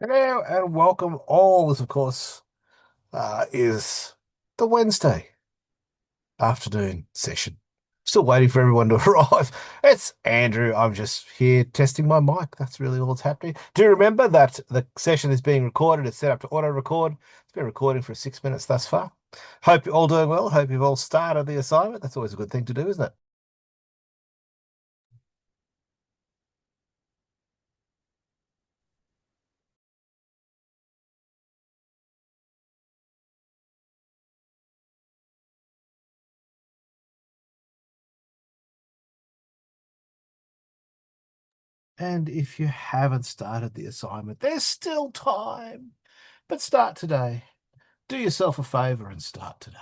Hello and welcome all. This, of course, is the Wednesday afternoon session. Still waiting for everyone to arrive. It's Andrew. I'm just here testing my mic. That's really all that's happening. Do remember that the session is being recorded. It's set up to auto record. It's been recording for 6 minutes thus far. Hope you're all doing well. Hope you've all started the assignment. That's always a good thing to do, isn't it? And if you haven't started the assignment, there's still time. But start today. Do yourself a favor and start today.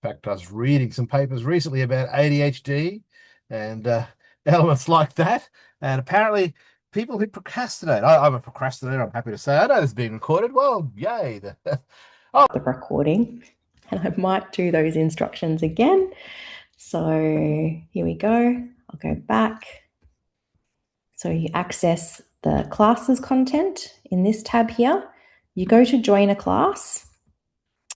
In fact, I was reading some papers recently about ADHD and elements like that. And apparently, people who procrastinate, I'm a procrastinator, I'm happy to say. I know this is being recorded. Well, yay. Oh, the recording, and I might do those instructions again. So here we go. I'll go back. So you access the classes content in this tab here. You go to join a class,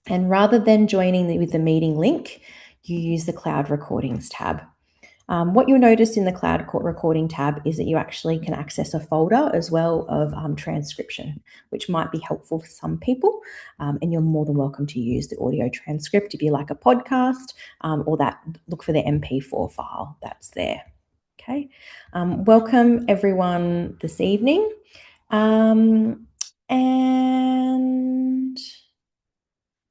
and rather than joining with the meeting link, you use the cloud recordings tab. What you'll notice in the cloud recording tab is that you actually can access a folder as well of transcription, which might be helpful for some people. And you're more than welcome to use the audio transcript if you like a podcast, or that look for the MP4 file that's there. Okay. Welcome everyone this evening. And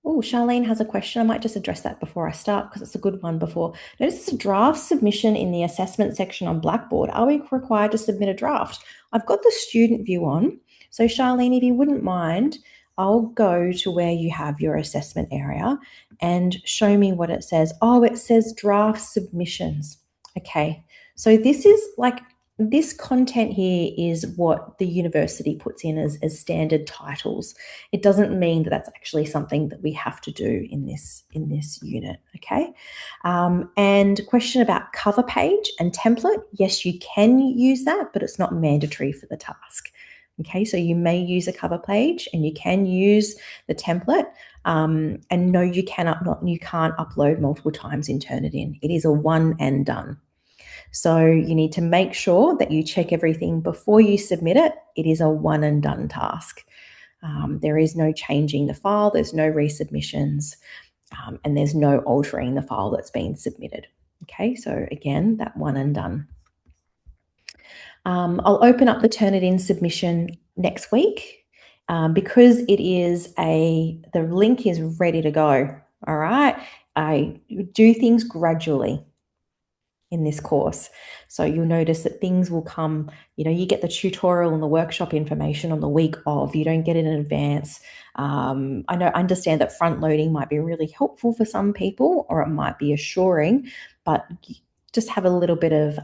oh, Charlene has a question. I might just address that before I start because it's a good one before. Notice it's a draft submission in the assessment section on Blackboard. Are we required to submit a draft? I've got the student view on. So Charlene, if you wouldn't mind, I'll go to where you have your assessment area and show me what it says. Oh, it says draft submissions. Okay. So this is like this content here is what the university puts in as standard titles. It doesn't mean that that's actually something that we have to do in this unit. Okay. And question about cover page and template. Yes, you can use that, but it's not mandatory for the task. Okay, so you may use a cover page and you can use the template. And no, you can't upload multiple times and turn it in. It is a one and done. So you need to make sure that you check everything before you submit it. It is a one and done task. There is no changing the file, there's no resubmissions, and there's no altering the file that's been submitted. Okay, so again, that one and done. I'll open up the Turnitin submission next week because the link is ready to go. All right, I do things gradually in this course. So you'll notice that things will come, you get the tutorial and the workshop information on the week of, you don't get it in advance. I understand that front loading might be really helpful for some people, or it might be assuring, but just have a little bit of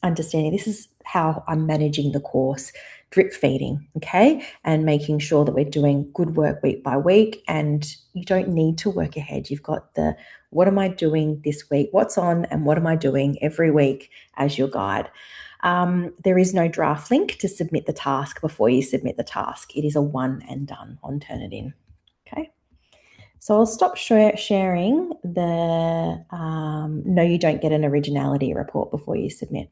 understanding. This is how I'm managing the course, drip feeding, okay? And making sure that we're doing good work week by week, and you don't need to work ahead. You've got the what am I doing this week? What's on and what am I doing every week as your guide? There is no draft link to submit the task before you submit the task. It is a one and done on Turnitin. Okay. So I'll stop sharing the no, you don't get an originality report before you submit.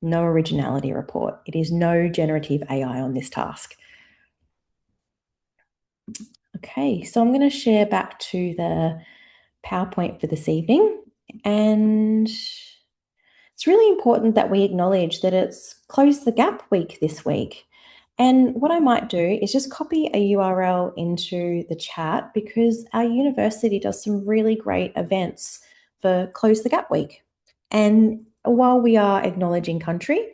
No originality report. It is no generative AI on this task. Okay, so I'm going to share back to the PowerPoint for this evening. And it's really important that we acknowledge that it's Close the Gap week this week. And what I might do is just copy a URL into the chat because our university does some really great events for Close the Gap week. And while we are acknowledging country,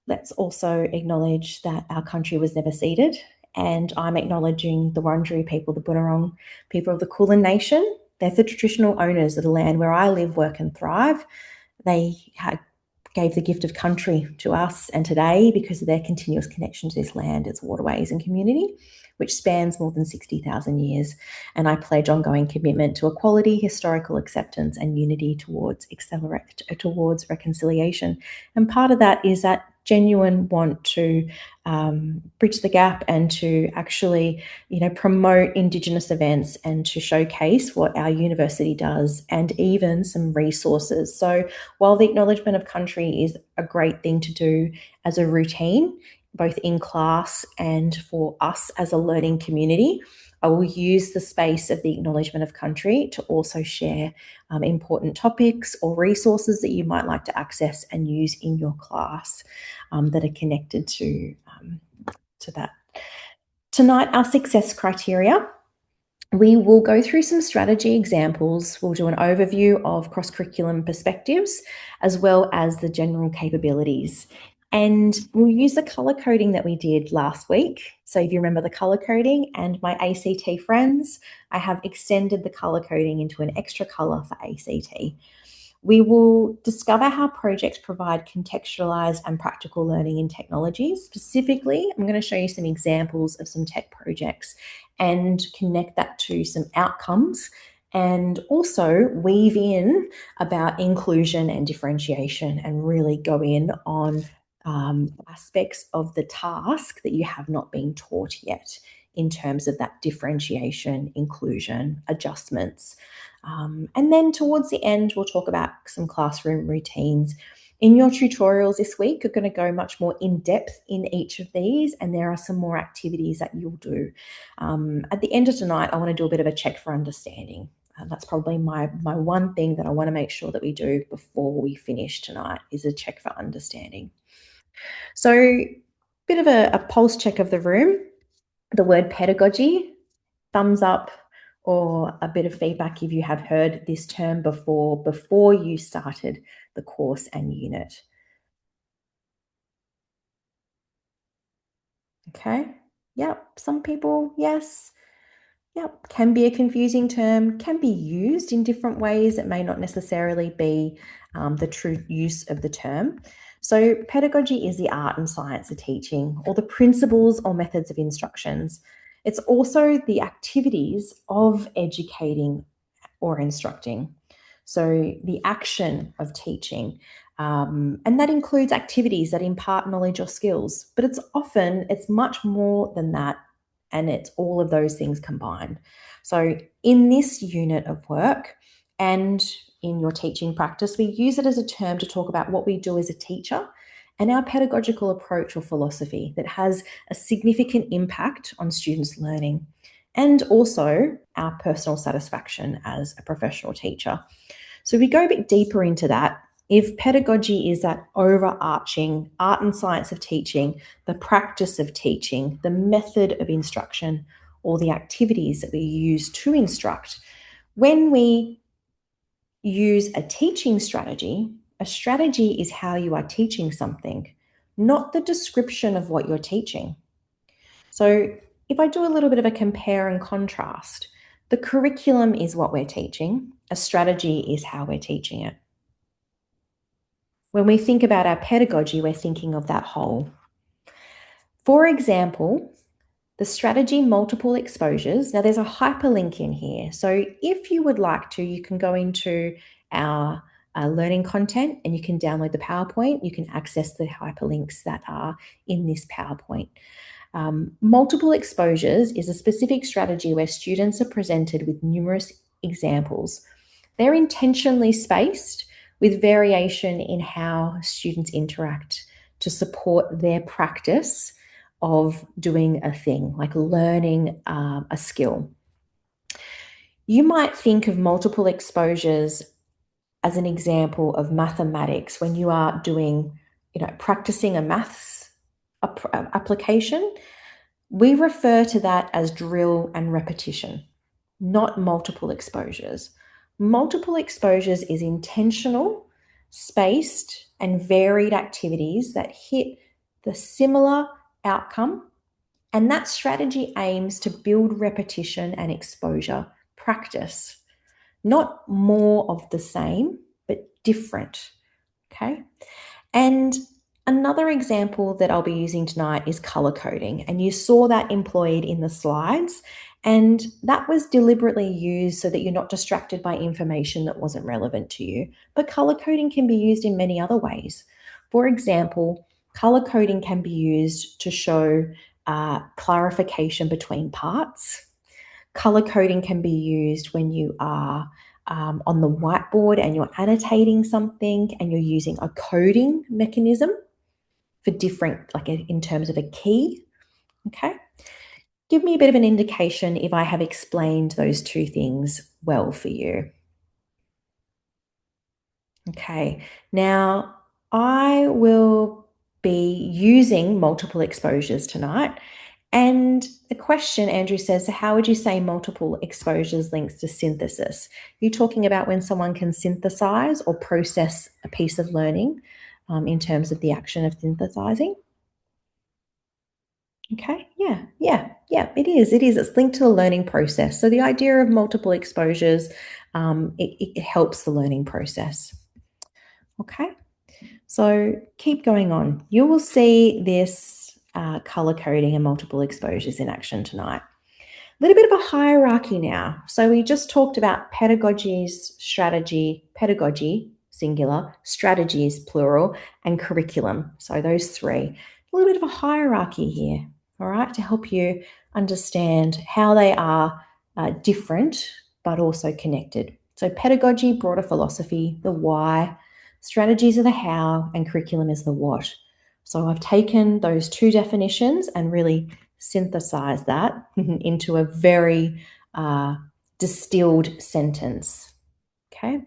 let's also acknowledge that our country was never ceded and I'm acknowledging the Wurundjeri people, the Bunurong people of the Kulin Nation. They're the traditional owners of the land where I live, work, and thrive. They gave the gift of country to us and today because of their continuous connection to this land, its waterways and community, which spans more than 60,000 years. And I pledge ongoing commitment to equality, historical acceptance, and unity towards reconciliation. And part of that is that genuine want to bridge the gap and to actually, promote Indigenous events and to showcase what our university does and even some resources. So while the acknowledgement of country is a great thing to do as a routine, both in class and for us as a learning community, I will use the space of the acknowledgement of country to also share important topics or resources that you might like to access and use in your class that are connected to that. Tonight, our success criteria. We will go through some strategy examples. We'll do an overview of cross-curriculum perspectives, as well as the general capabilities. And we'll use the colour coding that we did last week. So if you remember the colour coding and my ACT friends, I have extended the colour coding into an extra colour for ACT. We will discover how projects provide contextualized and practical learning in technology. Specifically, I'm going to show you some examples of some tech projects and connect that to some outcomes, and also weave in about inclusion and differentiation and really go in on aspects of the task that you have not been taught yet in terms of that differentiation, inclusion, adjustments. And then towards the end, we'll talk about some classroom routines. In your tutorials this week, you're going to go much more in depth in each of these, and there are some more activities that you'll do. At the end of tonight, I want to do a bit of a check for understanding. That's probably my one thing that I want to make sure that we do before we finish tonight is a check for understanding. So, bit of a pulse check of the room. The word pedagogy, thumbs up, or a bit of feedback if you have heard this term before you started the course and unit. Okay. Yep. Some people, yes. Yep. Can be a confusing term, can be used in different ways. It may not necessarily be the true use of the term. So, pedagogy is the art and science of teaching, or the principles or methods of instructions. It's also the activities of educating or instructing. So, the action of teaching. And that includes activities that impart knowledge or skills, but it's much more than that. And it's all of those things combined. So, in this unit of work and in your teaching practice, we use it as a term to talk about what we do as a teacher and our pedagogical approach or philosophy that has a significant impact on students' learning and also our personal satisfaction as a professional teacher. So, we go a bit deeper into that. If pedagogy is that overarching art and science of teaching, the practice of teaching, the method of instruction, or the activities that we use to instruct, when we use a teaching strategy, a strategy is how you are teaching something, not the description of what you're teaching. So, if I do a little bit of a compare and contrast, the curriculum is what we're teaching, a strategy is how we're teaching it. When we think about our pedagogy, we're thinking of that whole. For example, the strategy multiple exposures. Now, there's a hyperlink in here. So, if you would like to, you can go into our learning content and you can download the PowerPoint. You can access the hyperlinks that are in this PowerPoint. Multiple exposures is a specific strategy where students are presented with numerous examples. They're intentionally spaced with variation in how students interact to support their practice of doing a thing, like learning a skill. You might think of multiple exposures as an example of mathematics when you are doing, practicing a maths application. We refer to that as drill and repetition, not multiple exposures. Multiple exposures is intentional, spaced, and varied activities that hit the similar outcome And that strategy aims to build repetition and exposure, practice, not more of the same, but different. Okay. And another example that I'll be using tonight is color coding. And you saw that employed in the slides. And that was deliberately used so that you're not distracted by information that wasn't relevant to you. But color coding can be used in many other ways. For example, color coding can be used to show clarification between parts. Color coding can be used when you are on the whiteboard and you're annotating something and you're using a coding mechanism for different, like in terms of a key. Okay. Give me a bit of an indication if I have explained those two things well for you. Okay. Now, I will be using multiple exposures tonight. And the question, Andrew says, so how would you say multiple exposures links to synthesis? Are you talking about when someone can synthesize or process a piece of learning in terms of the action of synthesizing? Okay, yeah, it is. It is. It's linked to the learning process. So the idea of multiple exposures, it helps the learning process. Okay, so keep going on. You will see this color coding and multiple exposures in action tonight. A little bit of a hierarchy now. So we just talked about pedagogies, pedagogy, singular, strategies, plural, and curriculum. So those three. A little bit of a hierarchy here, all right, to help you understand how they are different but also connected. So pedagogy, broader philosophy, the why, strategies are the how, and curriculum is the what. So I've taken those two definitions and really synthesize that into a very distilled sentence. Okay,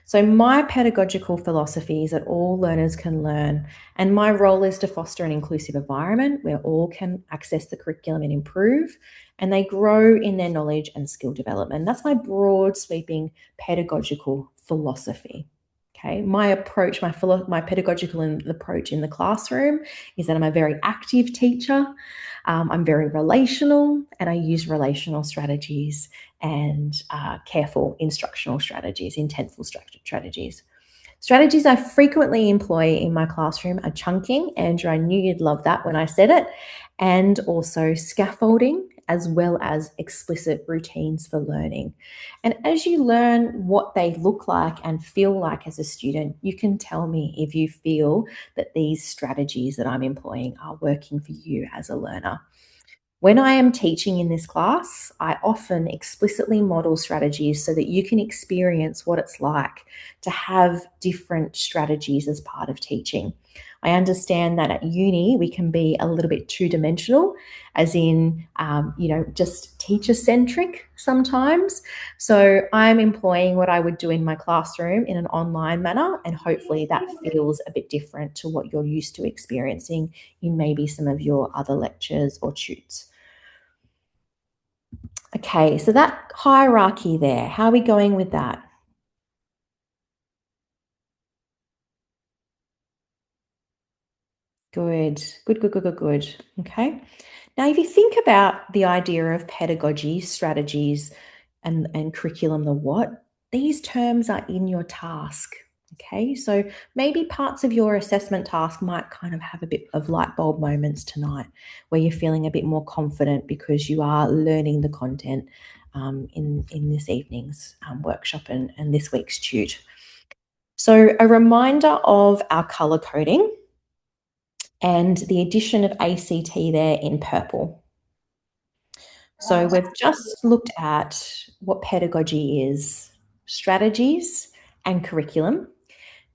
so my pedagogical philosophy is that all learners can learn, and my role is to foster an inclusive environment where all can access the curriculum and improve, and they grow in their knowledge and skill development. That's my broad, sweeping pedagogical philosophy. Okay, my approach, my pedagogical approach in the classroom is that I'm a very active teacher. I'm very relational, and I use relational strategies and careful instructional strategies, intentful strategies. Strategies I frequently employ in my classroom are chunking. Andrew, I knew you'd love that when I said it, and also scaffolding, as well as explicit routines for learning. And as you learn what they look like and feel like as a student, you can tell me if you feel that these strategies that I'm employing are working for you as a learner. When I am teaching in this class, I often explicitly model strategies so that you can experience what it's like to have different strategies as part of teaching. I understand that at uni, we can be a little bit two dimensional, as in, just teacher centric sometimes. So I'm employing what I would do in my classroom in an online manner, and hopefully that feels a bit different to what you're used to experiencing in maybe some of your other lectures or tutes. Okay, so that hierarchy there, how are we going with that? Good, good, good, good, good, good. Okay. Now, if you think about the idea of pedagogy, strategies, and curriculum, the what, these terms are in your task. Okay, so maybe parts of your assessment task might kind of have a bit of light bulb moments tonight where you're feeling a bit more confident because you are learning the content in this evening's workshop and this week's tute. So, a reminder of our color coding and the addition of ACT there in purple. So we've just looked at what pedagogy is, strategies and curriculum.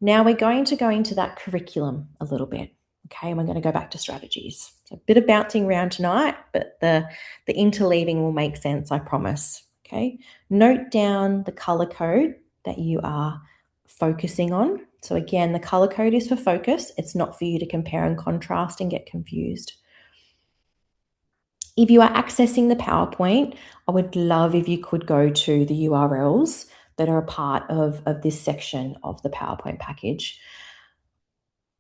Now we're going to go into that curriculum a little bit. Okay, and we're going to go back to strategies. So a bit of bouncing around tonight, but the interleaving will make sense, I promise. Okay, note down the color code that you are focusing on. So again, the color code is for focus. It's not for you to compare and contrast and get confused. If you are accessing the PowerPoint, I would love if you could go to the URLs that are a part of this section of the PowerPoint package.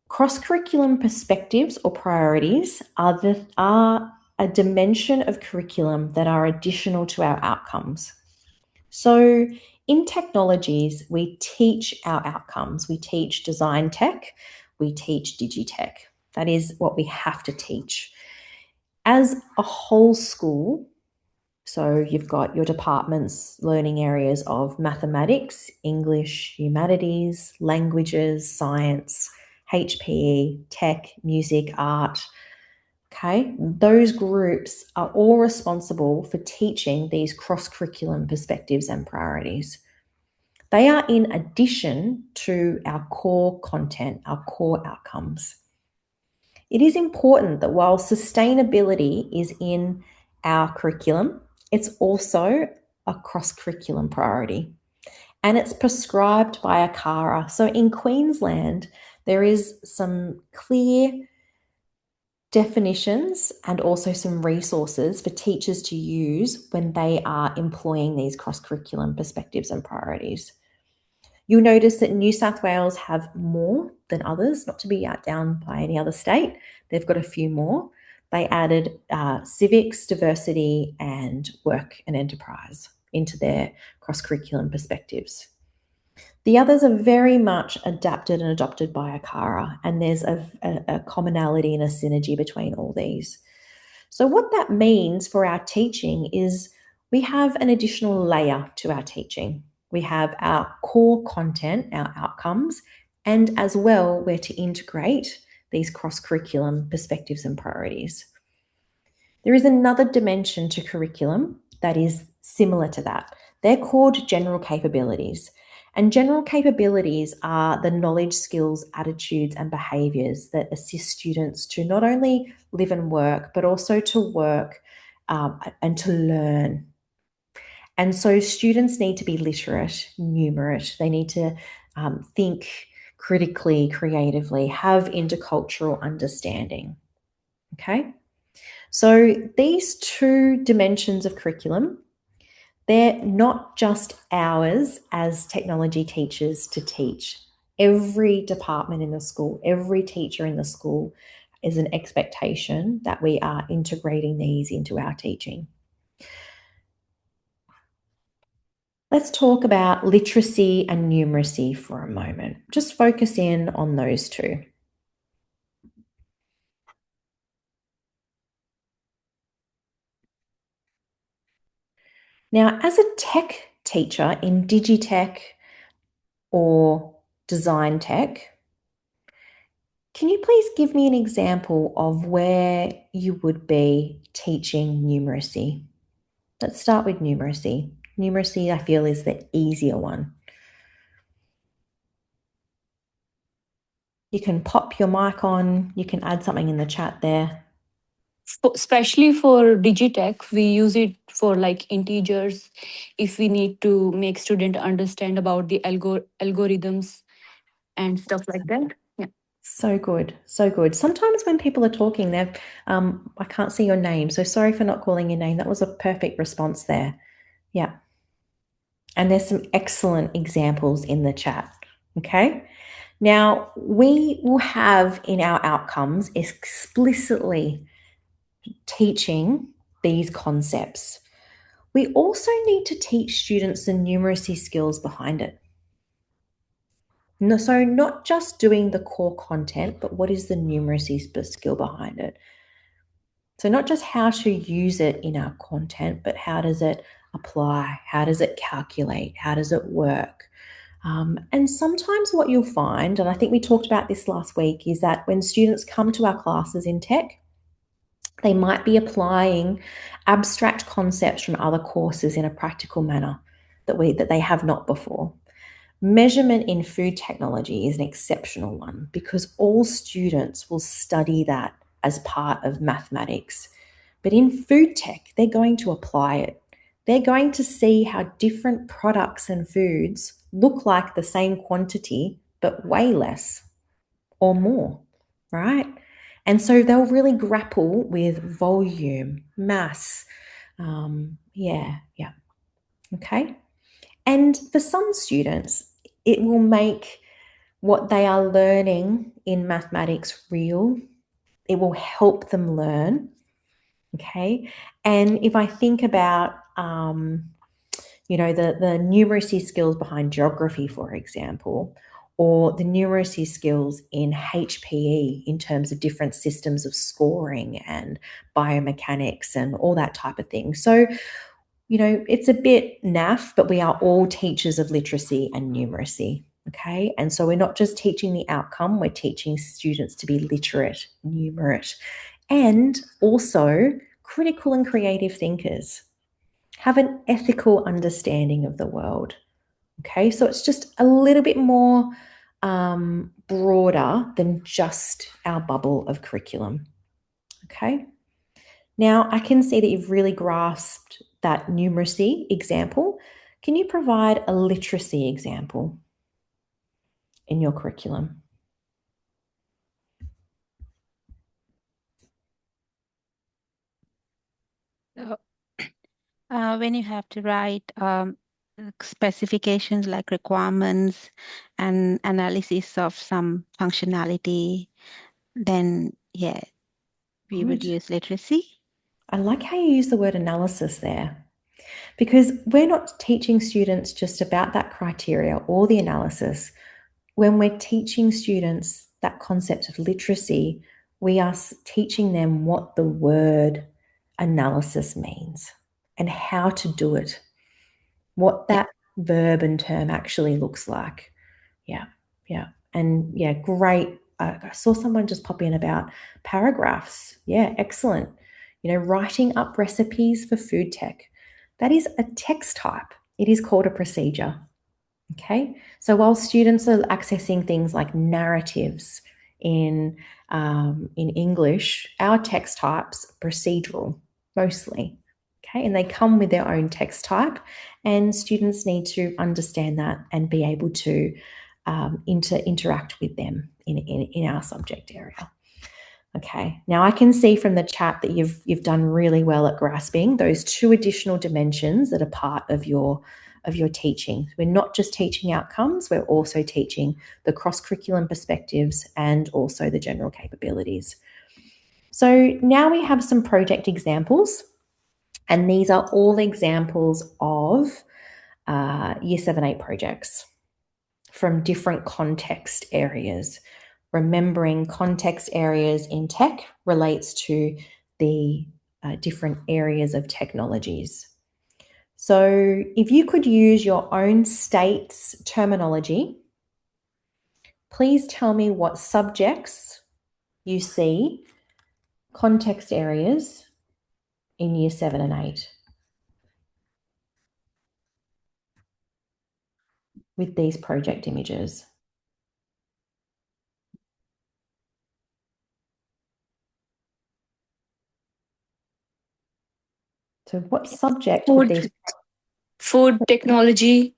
Cross-curriculum perspectives or priorities are a dimension of curriculum that are additional to our outcomes. So, in technologies, we teach our outcomes. We teach design tech, we teach digitech. That is what we have to teach. As a whole school, so you've got your departments, learning areas of mathematics, English, humanities, languages, science, HPE, tech, music, art. Okay, those groups are all responsible for teaching these cross curriculum perspectives and priorities. They are in addition to our core content, our core outcomes. It is important that while sustainability is in our curriculum, it's also a cross curriculum priority and it's prescribed by a CARA. So in Queensland, there is some clear definitions and also some resources for teachers to use when they are employing these cross curriculum perspectives and priorities. You'll notice that New South Wales have more than others, not to be outdone by any other state. They've got a few more. They added civics, diversity, and work and enterprise into their cross curriculum perspectives. The others are very much adapted and adopted by ACARA, and there's a commonality and a synergy between all these. So, what that means for our teaching is we have an additional layer to our teaching. We have our core content, our outcomes, and as well, we're to integrate these cross curriculum perspectives and priorities. There is another dimension to curriculum that is similar to that. They're called general capabilities. And general capabilities are the knowledge, skills, attitudes, and behaviours that assist students to not only live and work, but also to work and to learn. And so students need to be literate, numerate. They need to think critically, creatively, have intercultural understanding. Okay? So these two dimensions of curriculum, they're not just ours as technology teachers to teach. Every department in the school, every teacher in the school is an expectation that we are integrating these into our teaching. Let's talk about literacy and numeracy for a moment. Just focus in on those two. Now, as a tech teacher in Digitech or design tech, can you please give me an example of where you would be teaching numeracy? Let's start with numeracy. Numeracy, I feel, is the easier one. You can pop your mic on, you can add something in the chat there. Especially for Digitech, we use it for like integers if we need to make student understand about the algorithms and stuff like that. Yeah. So good, so good. Sometimes when people are talking, they're I can't see your name, so sorry for not calling your name. That was a perfect response there. Yeah. And there's some excellent examples in the chat. Okay. Now, we will have in our outcomes explicitly teaching these concepts. We also need to teach students the numeracy skills behind it. No, so not just doing the core content, but what is the numeracy skill behind it? So not just how to use it in our content, but how does it apply? How does it calculate? How does it work? And sometimes what you'll find, and I think we talked about this last week, is that when students come to our classes in tech, they might be applying abstract concepts from other courses in a practical manner that they have not before. Measurement in food technology is an exceptional one because all students will study that as part of mathematics. But in food tech, they're going to apply it. They're going to see how different products and foods look like the same quantity, but way less or more, right? And so they'll really grapple with volume, mass. Yeah. Okay. And for some students, it will make what they are learning in mathematics real. It will help them learn. Okay. And if I think about, the numeracy skills behind geography, for example, or the numeracy skills in HPE in terms of different systems of scoring and biomechanics and all that type of thing. So, it's a bit naff, but we are all teachers of literacy and numeracy. Okay. And so we're not just teaching the outcome, we're teaching students to be literate, numerate, and also critical and creative thinkers. Have an ethical understanding of the world. Okay. So it's just a little bit more broader than just our bubble of curriculum. Okay. Now, I can see that you've really grasped that numeracy example. Can you provide a literacy example in your curriculum? So, when you have to write specifications like requirements and analysis of some functionality, then yeah, we would Good. use literacy. I like how you use the word analysis there, because we're not teaching students just about that criteria or the analysis. When we're teaching students that concept of literacy, we are teaching them what the word analysis means and how to do it, what that verb and term actually looks like. Yeah, yeah. And yeah, great. I saw someone just pop in about paragraphs. Yeah, excellent. Writing up recipes for food tech. That is a text type. It is called a procedure. Okay. So while students are accessing things like narratives in English, our text types are procedural mostly. Okay. And they come with their own text type, and students need to understand that and be able to interact with them in our subject area. Okay. Now I can see from the chat that you've done really well at grasping those two additional dimensions that are part of your teaching. We're not just teaching outcomes, we're also teaching the cross-curriculum perspectives and also the general capabilities. So now we have some project examples, and these are all examples of Year 7-8 projects from different context areas. Remembering context areas in tech relates to the different areas of technologies. So if you could use your own state's terminology, please tell me what subjects you see context areas in Year 7 and 8 with these project images. So what subject would these... Food technology,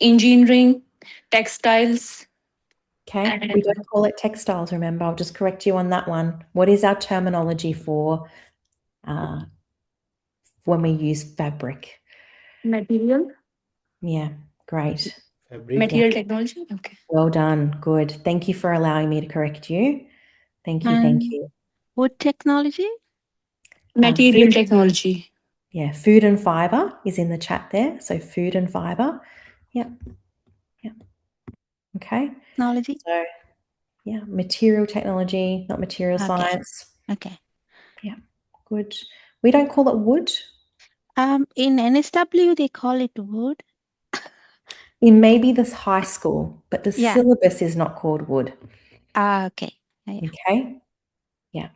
engineering, textiles. Okay, we don't call it textiles, remember. I'll just correct you on that one. What is our terminology for when we use fabric? Material. Yeah, great. Material technology. Okay. Well done. Good. Thank you for allowing me to correct you. Thank you. Thank you. Wood technology? Material Food, technology. yeah, food and fiber is in the chat there. So food and fiber. Yeah. Yeah. Okay. Technology? So yeah, material technology, not material science. Okay. Yeah. Good. We don't call it wood. In NSW, they call it wood. In maybe this high school, but the Yeah. syllabus is not called wood. Okay. Yeah. Okay. Yeah.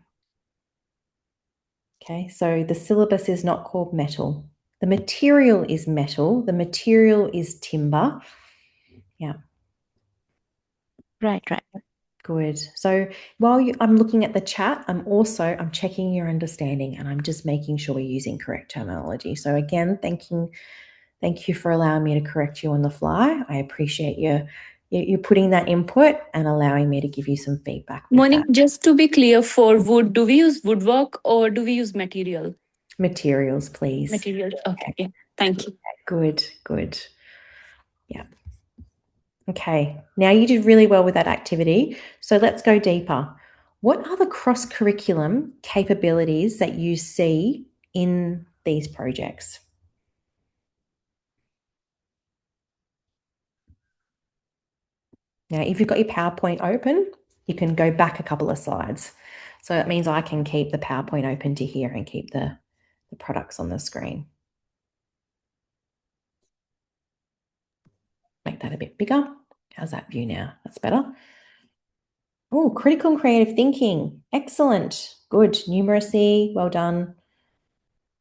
Okay. So the syllabus is not called metal. The material is metal. The material is timber. Yeah. Right. Good. So while I'm looking at the chat, I'm checking your understanding, and I'm just making sure we're using correct terminology. So again, thank you for allowing me to correct you on the fly. I appreciate you putting that input and allowing me to give you some feedback with Monique, that. just to be clear, for wood, do we use woodwork or do we use material? Materials, please. Materials. Okay. Yeah. Thank you. Good. Yeah. Okay. Now you did really well with that activity. So let's go deeper. What are the cross-curriculum capabilities that you see in these projects? Now, if you've got your PowerPoint open, you can go back a couple of slides. So that means I can keep the PowerPoint open to here and keep the products on the screen. Make that a bit bigger. How's that view now? That's better. Oh, critical and creative thinking. Excellent. Good. Numeracy. Well done.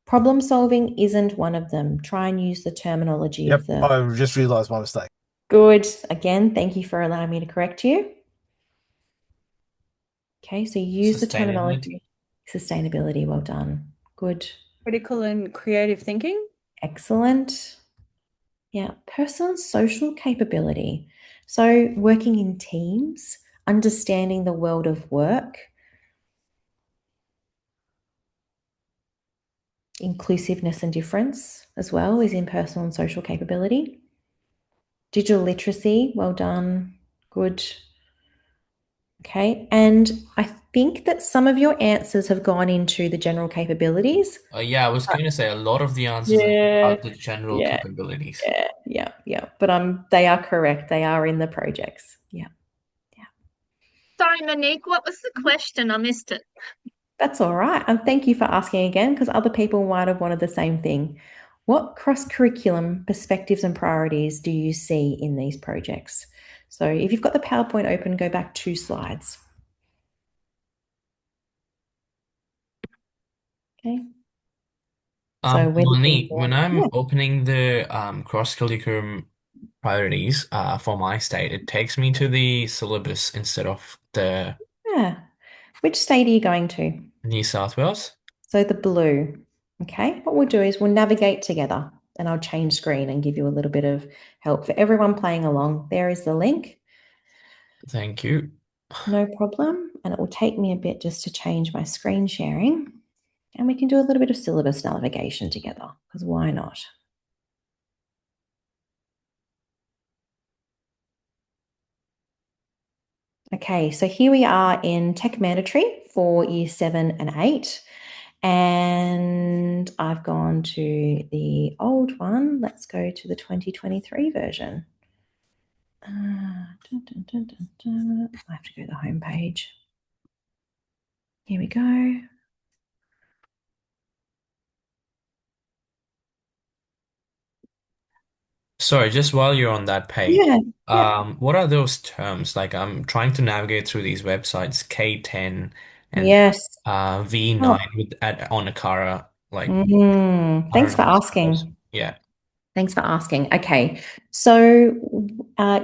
Problem solving isn't one of them. Try and use the terminology of the... I just realized my mistake. Good. Again, thank you for allowing me to correct you. Okay, so use the terminology. Sustainability. Well done. Good. Critical and creative thinking. Excellent. Yeah, personal and social capability. So working in teams, understanding the world of work, inclusiveness and difference as well is in personal and social capability. Digital literacy, well done. Good. Okay, and I think that some of your answers have gone into the general capabilities. Yeah, I was going to say a lot of the answers are Yeah, about the general yeah, capabilities. yeah. But they are correct. They are in the projects. Yeah. Sorry, Monique, what was the question? I missed it. That's all right. And thank you for asking again, because other people might have wanted the same thing. What cross-curriculum perspectives and priorities do you see in these projects? So if you've got the PowerPoint open, go back 2 slides. Okay. So we're looking Monique, for... when I'm opening the cross-curriculum priorities for my state, it takes me to the syllabus instead of the Yeah. Which state are you going to? New South Wales. So the blue. Okay. What we'll do is we'll navigate together, and I'll change screen and give you a little bit of help for everyone playing along. There is the link. Thank you. No problem. And it will take me a bit just to change my screen sharing. And we can do a little bit of syllabus navigation together, because why not? Okay, so here we are in Tech Mandatory for Year 7 and 8. And I've gone to the old one. Let's go to the 2023 version. I have to go to the home page. Here we go. Sorry, just while you're on that page, Yeah. what are those terms? Like I'm trying to navigate through these websites, K10 and Yes. V9 with on Akara. Like I Thanks don't for know. asking. Yeah. Thanks for asking. Okay, so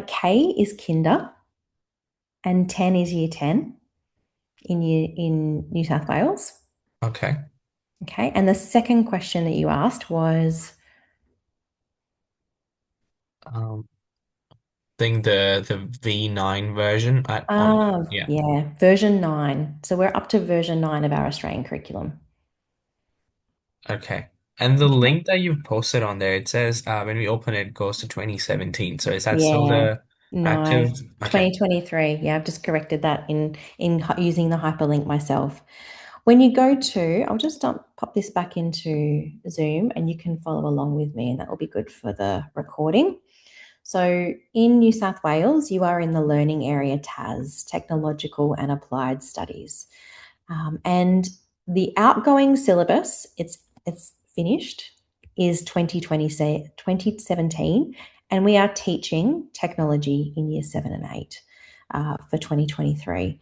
K is kinder and 10 is year 10 in New South Wales. Okay. Okay, and the second question that you asked was... Think the V9 version yeah, version 9. So we're up to version 9 of our Australian curriculum. Okay. And the link that you've posted on there, it says when we open it, it goes to 2017. So is that still the active? Okay. 2023. Yeah, I've just corrected that in using the hyperlink myself. When you go to, I'll just pop this back into Zoom and you can follow along with me, and that will be good for the recording. So in New South Wales, you are in the learning area TAS, Technological and Applied Studies. And the outgoing syllabus, it's finished, is 2017, and we are teaching technology in Year 7 and 8 for 2023.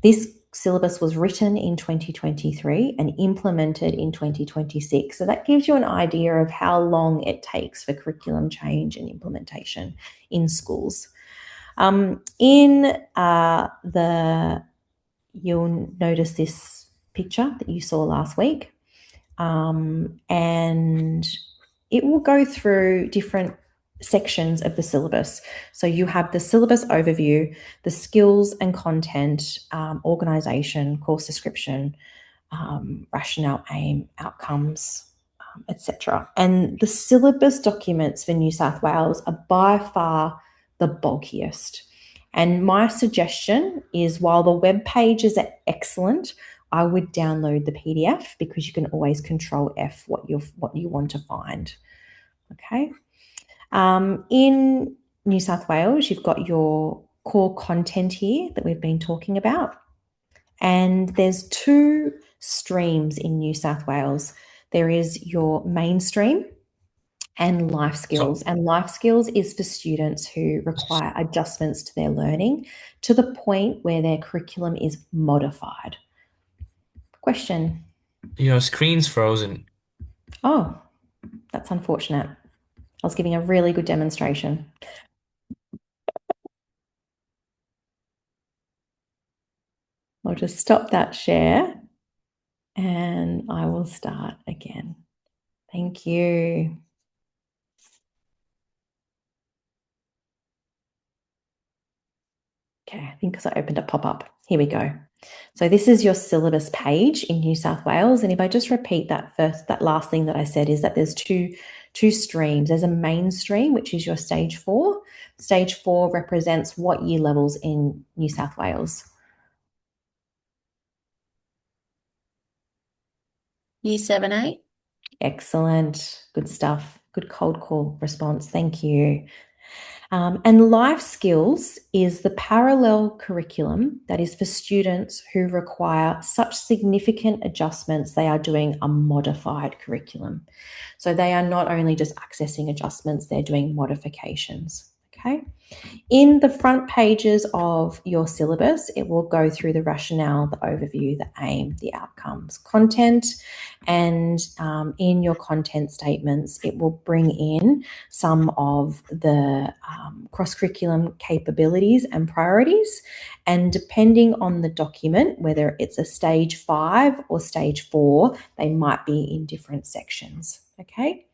This syllabus was written in 2023 and implemented in 2026. So that gives you an idea of how long it takes for curriculum change and implementation in schools. You'll notice this picture that you saw last week, and it will go through different sections of the syllabus. So you have the syllabus overview, the skills and content, organisation, course description, rationale, aim, outcomes, etc. And the syllabus documents for New South Wales are by far the bulkiest. And my suggestion is, while the web pages are excellent, I would download the PDF because you can always control F what you want to find. Okay. In New South Wales, you've got your core content here that we've been talking about. And there's 2 streams in New South Wales. There is your mainstream and life skills. And life skills is for students who require adjustments to their learning to the point where their curriculum is modified. Question? Your screen's frozen. Oh, that's unfortunate. I was giving a really good demonstration. I'll just stop that share and I will start again. Thank you. Okay, I think because I opened a pop-up. Here we go. So this is your syllabus page in New South Wales. And if I just repeat that last thing that I said, is that there's two streams. There's a mainstream, which is your stage 4. Stage 4 represents what year levels in New South Wales? Year 7, 8. Excellent. Good stuff. Good cold call response. Thank you. And life skills is the parallel curriculum that is for students who require such significant adjustments they are doing a modified curriculum. So they are not only just accessing adjustments, they're doing modifications. Okay. In the front pages of your syllabus, it will go through the rationale, the overview, the aim, the outcomes, content, and in your content statements, it will bring in some of the cross-curriculum capabilities and priorities. And depending on the document, whether it's a stage 5 or stage 4, they might be in different sections. Okay.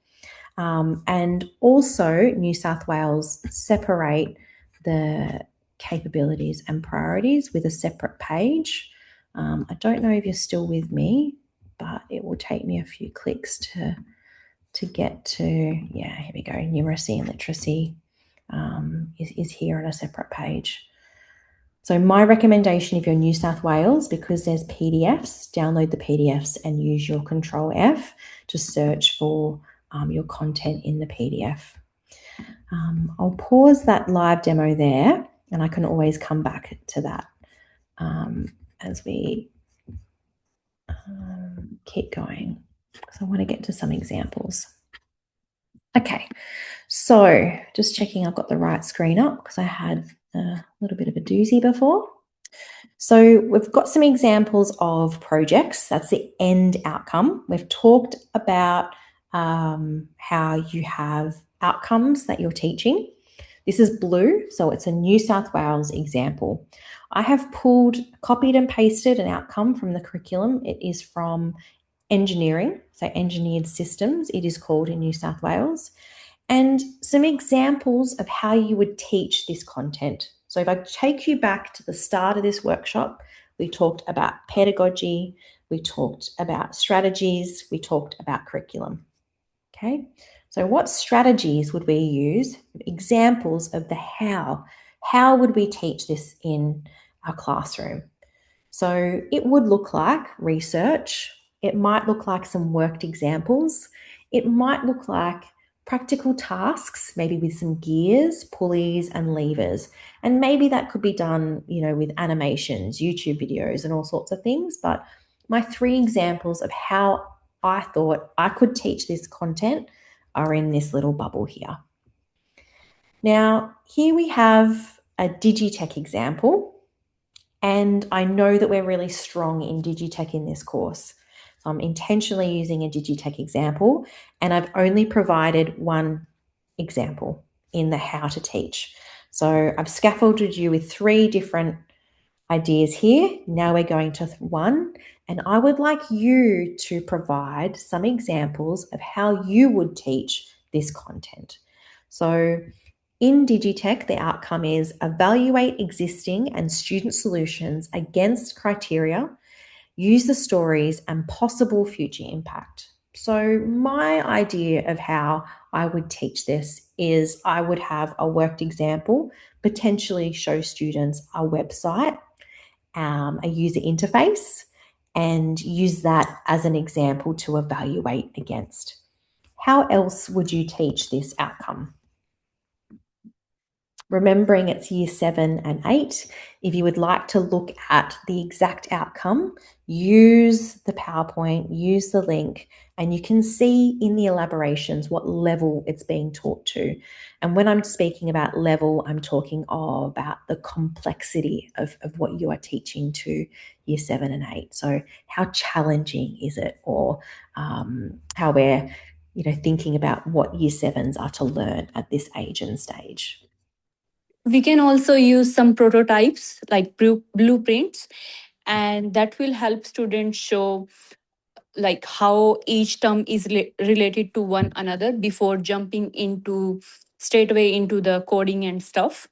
And also, New South Wales separate the capabilities and priorities with a separate page. I don't know if you're still with me, but it will take me a few clicks to get to, yeah, here we go. Numeracy and literacy is here on a separate page. So my recommendation, if you're New South Wales, because there's PDFs, download the PDFs and use your Control F to search for your content in the PDF. I'll pause that live demo there, and I can always come back to that as we keep going, because I want to get to some examples. Okay, so just checking I've got the right screen up, because I had a little bit of a doozy before. So we've got some examples of projects. That's the end outcome. We've talked about how you have outcomes that you're teaching. This is blue, so it's a New South Wales example. I have copied and pasted an outcome from the curriculum. It is from engineering, so engineered systems, it is called in New South Wales, and some examples of how you would teach this content. So if I take you back to the start of this workshop, we talked about pedagogy, we talked about strategies, we talked about curriculum. Okay, so what strategies would we use? Examples of the how. How would we teach this in our classroom? So it would look like research. It might look like some worked examples. It might look like practical tasks, maybe with some gears, pulleys, and levers. And maybe that could be done, with animations, YouTube videos, and all sorts of things. But my 3 examples of how I thought I could teach this content are in this little bubble here. Now, here we have a Digitech example, and I know that we're really strong in Digitech in this course. So I'm intentionally using a Digitech example, and I've only provided one example in the how to teach. So I've scaffolded you with 3 different ideas here. Now we're going to 1, and I would like you to provide some examples of how you would teach this content. So in Digitech, the outcome is evaluate existing and student solutions against criteria, use the stories and possible future impact. So my idea of how I would teach this is I would have a worked example, potentially show students a website, a user interface, and use that as an example to evaluate against. How else would you teach this outcome? Remembering it's year 7 and 8, if you would like to look at the exact outcome, use the PowerPoint, use the link, and you can see in the elaborations what level it's being taught to. And when I'm speaking about level, I'm talking about the complexity of what you are teaching to year 7 and 8. So how challenging is it, or how we're thinking about what year 7s are to learn at this age and stage. We can also use some prototypes like blueprints, and that will help students show like how each term is related to one another before jumping into straight away into the coding and stuff.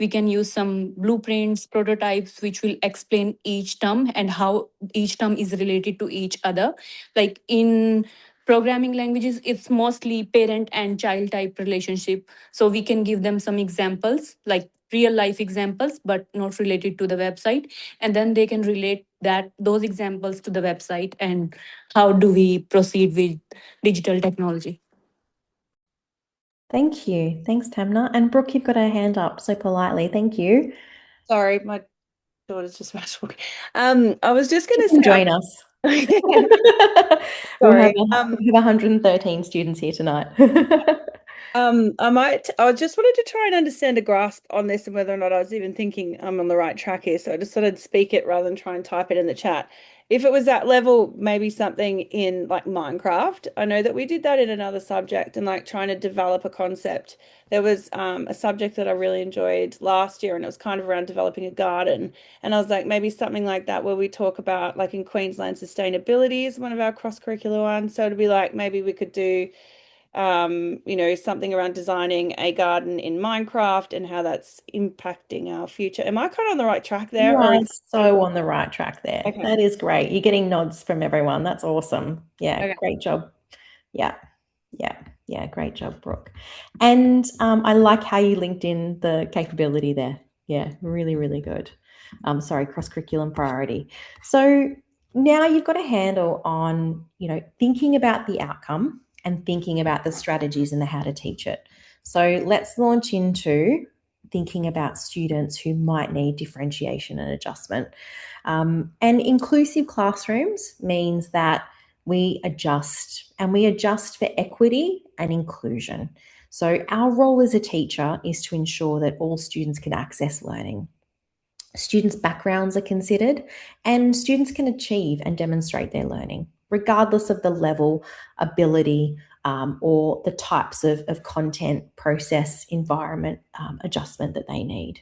We can use some blueprints, prototypes, which will explain each term and how each term is related to each other. Like in programming languages, it's mostly parent and child type relationship. So we can give them some examples, like real life examples, but not related to the website. And then they can relate those examples to the website, and how do we proceed with digital technology. Thank you. Thanks, Tamna. And Brooke, you've got her hand up so politely. Thank you. Sorry, my daughter's just about to walk. I was just going to say, join us. Sorry. We have 113 students here tonight. I just wanted to try and understand a grasp on this and whether or not I was even thinking I'm on the right track here. So I just thought I'd speak it rather than try and type it in the chat. If it was that level, maybe something in like Minecraft. I know that we did that in another subject and like trying to develop a concept. There was a subject that I really enjoyed last year, and it was kind of around developing a garden. And I was like, maybe something like that where we talk about like in Queensland, sustainability is one of our cross-curricular ones. So it'd be like maybe we could do something around designing a garden in Minecraft and how that's impacting our future. Am I kind of on the right track there? You Or are so on the right track there. Okay. That is great. You're getting nods from everyone. That's awesome. Yeah, Okay. Great job. Yeah, great job, Brooke. And I like how you linked in the capability there. Yeah, really, really good. Sorry, cross-curriculum priority. So now you've got a handle on, thinking about the outcome and thinking about the strategies and the how to teach it. So let's launch into thinking about students who might need differentiation and adjustment. And inclusive classrooms means that we adjust, and we adjust for equity and inclusion. So our role as a teacher is to ensure that all students can access learning. Students' backgrounds are considered, and students can achieve and demonstrate their learning, regardless of the level, ability, or the types of content, process, environment adjustment that they need.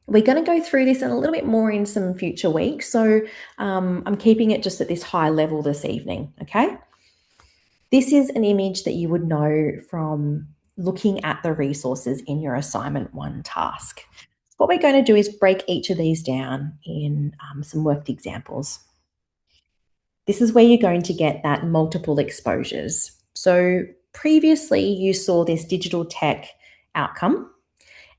We're going to go through this and a little bit more in some future weeks. So I'm keeping it just at this high level this evening, okay? This is an image that you would know from looking at the resources in your assignment 1 task. What we're going to do is break each of these down in some worked examples. This is where you're going to get that multiple exposures. So previously you saw this digital tech outcome,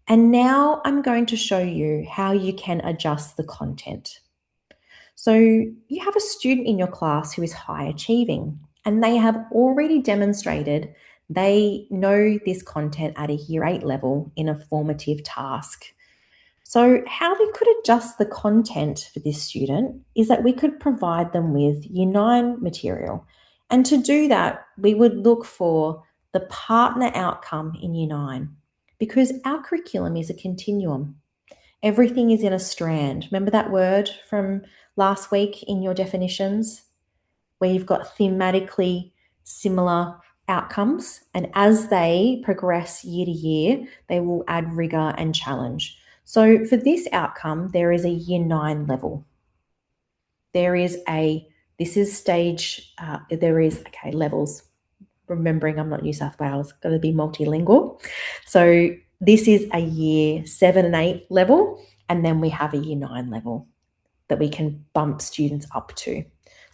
and now I'm going to show you how you can adjust the content. So you have a student in your class who is high achieving, and they have already demonstrated they know this content at a year 8 level in a formative task. So how we could adjust the content for this student is that we could provide them with year 9 material. And to do that, we would look for the partner outcome in year 9, because our curriculum is a continuum. Everything is in a strand. Remember that word from last week in your definitions, where you've got thematically similar outcomes, and as they progress year to year, they will add rigor and challenge. So for this outcome, there is a year 9 level. There is levels. Remembering I'm not New South Wales, got to be multilingual. So this is a year 7 and 8 level, and then we have a year 9 level that we can bump students up to.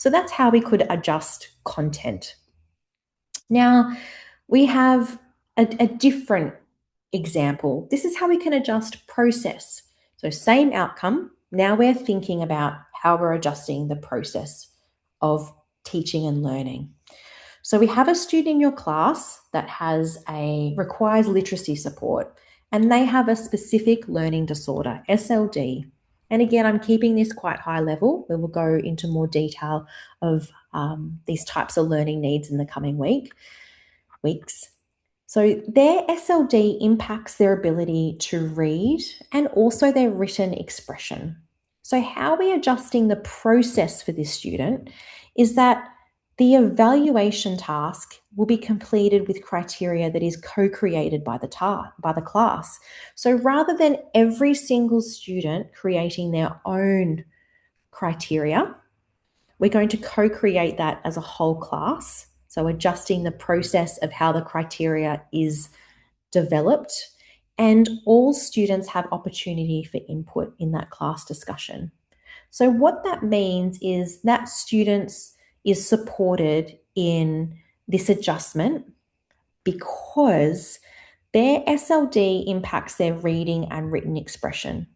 So that's how we could adjust content. Now, we have a different example. This is how we can adjust process. So same outcome. Now we're thinking about how we're adjusting the process of teaching and learning. So we have a student in your class that requires literacy support, and they have a specific learning disorder, SLD. And again, I'm keeping this quite high level. We will go into more detail of these types of learning needs in the coming weeks. So their SLD impacts their ability to read and also their written expression. So how are we adjusting the process for this student is that the evaluation task will be completed with criteria that is co-created by the class. So rather than every single student creating their own criteria, we're going to co-create that as a whole class. So adjusting the process of how the criteria is developed, and all students have opportunity for input in that class discussion. So what that means is that students is supported in this adjustment because their SLD impacts their reading and written expression.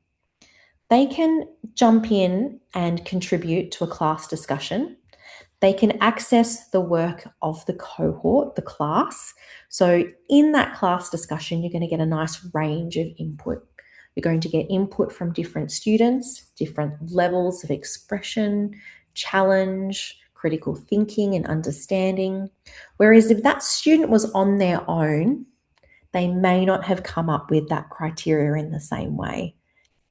They can jump in and contribute to a class discussion. They can access the work of the cohort, the class. So in that class discussion, you're going to get a nice range of input. You're going to get input from different students, different levels of expression, challenge, critical thinking and understanding. Whereas if that student was on their own, they may not have come up with that criteria in the same way.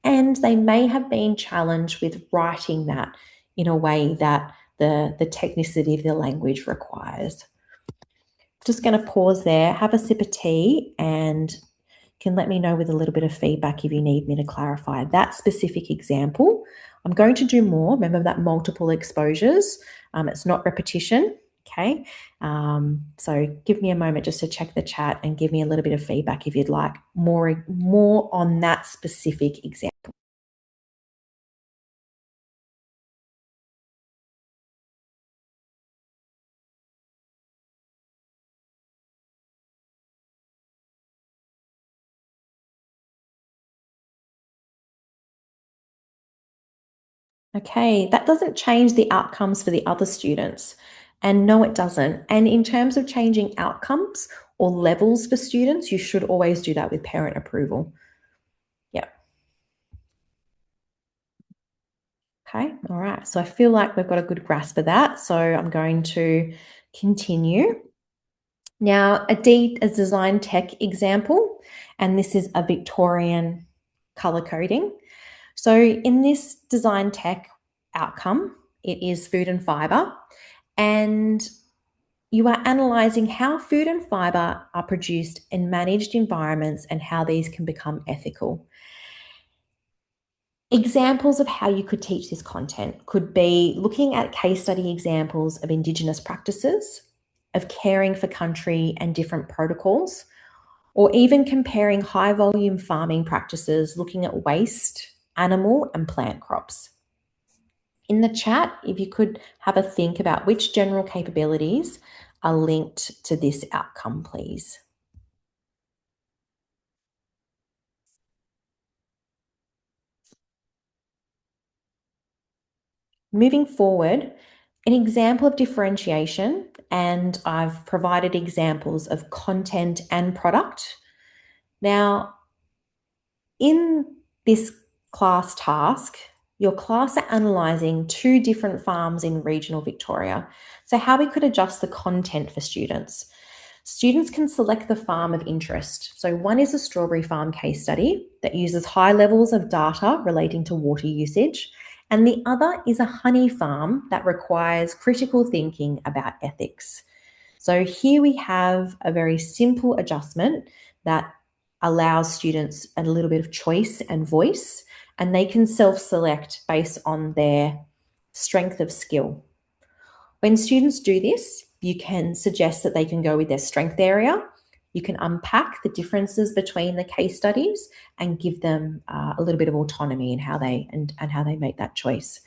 And they may have been challenged with writing that in a way that the technicity of the language requires. Just going to pause there, have a sip of tea, and can let me know with a little bit of feedback if you need me to clarify that specific example. I'm going to do more. Remember that multiple exposures. It's not repetition. Okay. So give me a moment just to check the chat and give me a little bit of feedback if you'd like more on that specific example. Okay, that doesn't change the outcomes for the other students. And no, it doesn't. And in terms of changing outcomes or levels for students, you should always do that with parent approval. Yep. Okay, all right. So I feel like we've got a good grasp of that. So I'm going to continue. Now, a design tech example, and this is a Victorian color coding. So in this design tech outcome, it is food and fiber, and you are analysing how food and fiber are produced in managed environments and how these can become ethical. Examples of how you could teach this content could be looking at case study examples of Indigenous practices, of caring for country and different protocols, or even comparing high volume farming practices, looking at waste, animal and plant crops. In the chat, if you could have a think about which general capabilities are linked to this outcome, please. Moving forward, an example of differentiation, and I've provided examples of content and product. Now, in this class task, your class are analysing 2 different farms in regional Victoria. So how we could adjust the content for students. Students can select the farm of interest. So one is a strawberry farm case study that uses high levels of data relating to water usage, and the other is a honey farm that requires critical thinking about ethics. So here we have a very simple adjustment that allows students a little bit of choice and voice, and they can self-select based on their strength of skill. When students do this, you can suggest that they can go with their strength area. You can unpack the differences between the case studies and give them a little bit of autonomy in how they and how they make that choice.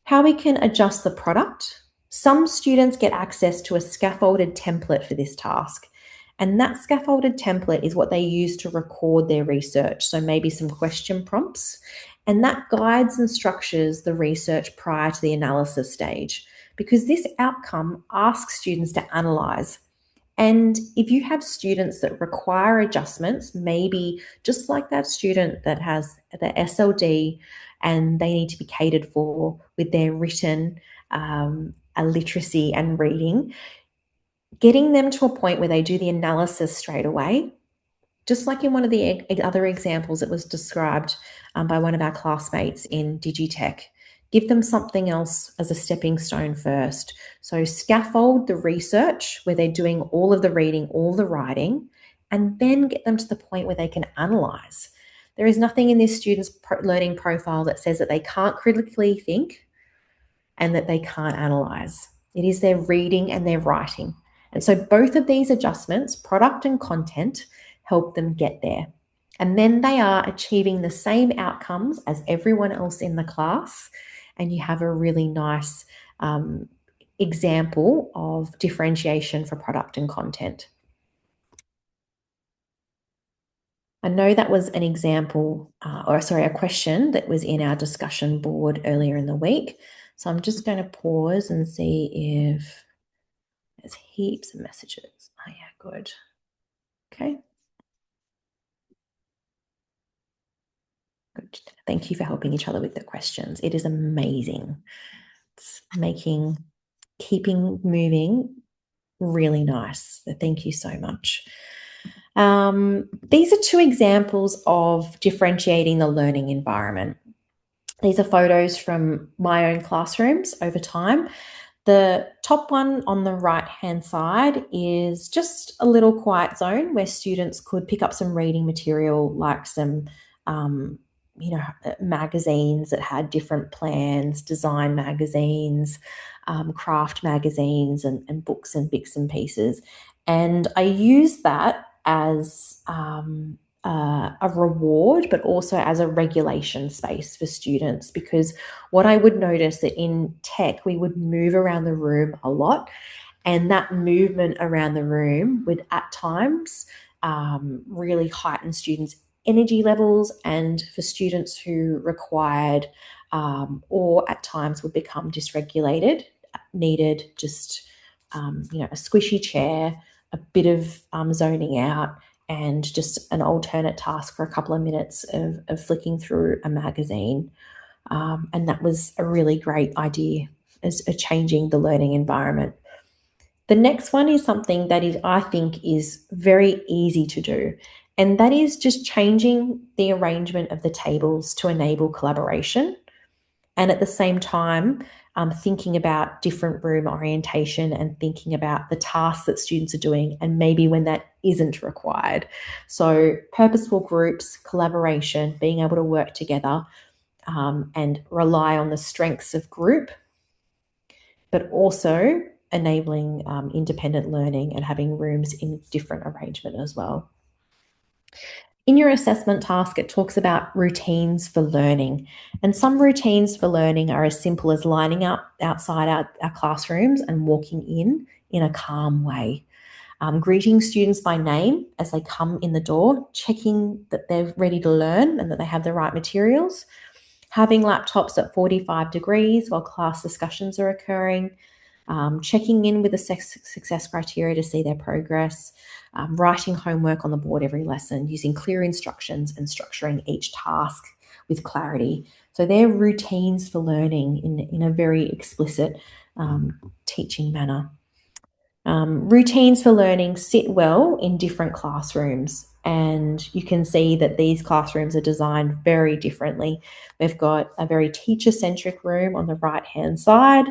How we can adjust the product. Some students get access to a scaffolded template for this task. And that scaffolded template is what they use to record their research. So maybe some question prompts. And that guides and structures the research prior to the analysis stage, because this outcome asks students to analyze. And if you have students that require adjustments, maybe just like that student that has the SLD and they need to be catered for with their written literacy and reading, getting them to a point where they do the analysis straight away, just like in one of the other examples that was described by one of our classmates in Digitech. Give them something else as a stepping stone first. So scaffold the research where they're doing all of the reading, all the writing, and then get them to the point where they can analyze. There is nothing in this student's learning profile that says that they can't critically think and that they can't analyze. It is their reading and their writing. And so both of these adjustments, product and content, help them get there. And then they are achieving the same outcomes as everyone else in the class. And you have a really nice example of differentiation for product and content. I know that was an example, a question that was in our discussion board earlier in the week. So I'm just going to pause and see if there's heaps of messages. Oh yeah, good. Okay. Good. Thank you for helping each other with the questions. It is amazing. It's keeping moving really nice. So thank you so much. These are two examples of differentiating the learning environment. These are photos from my own classrooms over time. The top one on the right-hand side is just a little quiet zone where students could pick up some reading material, like some magazines that had different plans, design magazines, craft magazines, and books and bits and pieces. And I use that as a reward, but also as a regulation space for students, because what I would notice that in tech, we would move around the room a lot, and that movement around the room would at times really heighten students' energy levels, and for students who required or at times would become dysregulated, needed just a squishy chair, a bit of zoning out, and just an alternate task for a couple of minutes of flicking through a magazine. And that was a really great idea as changing the learning environment. The next one is something that I think is very easy to do, and that is just changing the arrangement of the tables to enable collaboration. And at the same time, thinking about different room orientation and thinking about the tasks that students are doing and maybe when that isn't required. So purposeful groups, collaboration, being able to work together and rely on the strengths of group, but also enabling independent learning and having rooms in different arrangement as well. In your assessment task, it talks about routines for learning. And some routines for learning are as simple as lining up outside our classrooms and walking in a calm way. Greeting students by name as they come in the door, checking that they're ready to learn and that they have the right materials. Having laptops at 45 degrees while class discussions are occurring. Checking in with the success criteria to see their progress, writing homework on the board every lesson, using clear instructions and structuring each task with clarity. So they're routines for learning in a very explicit teaching manner. Routines for learning sit well in different classrooms, and you can see that these classrooms are designed very differently. We've got a very teacher-centric room on the right-hand side,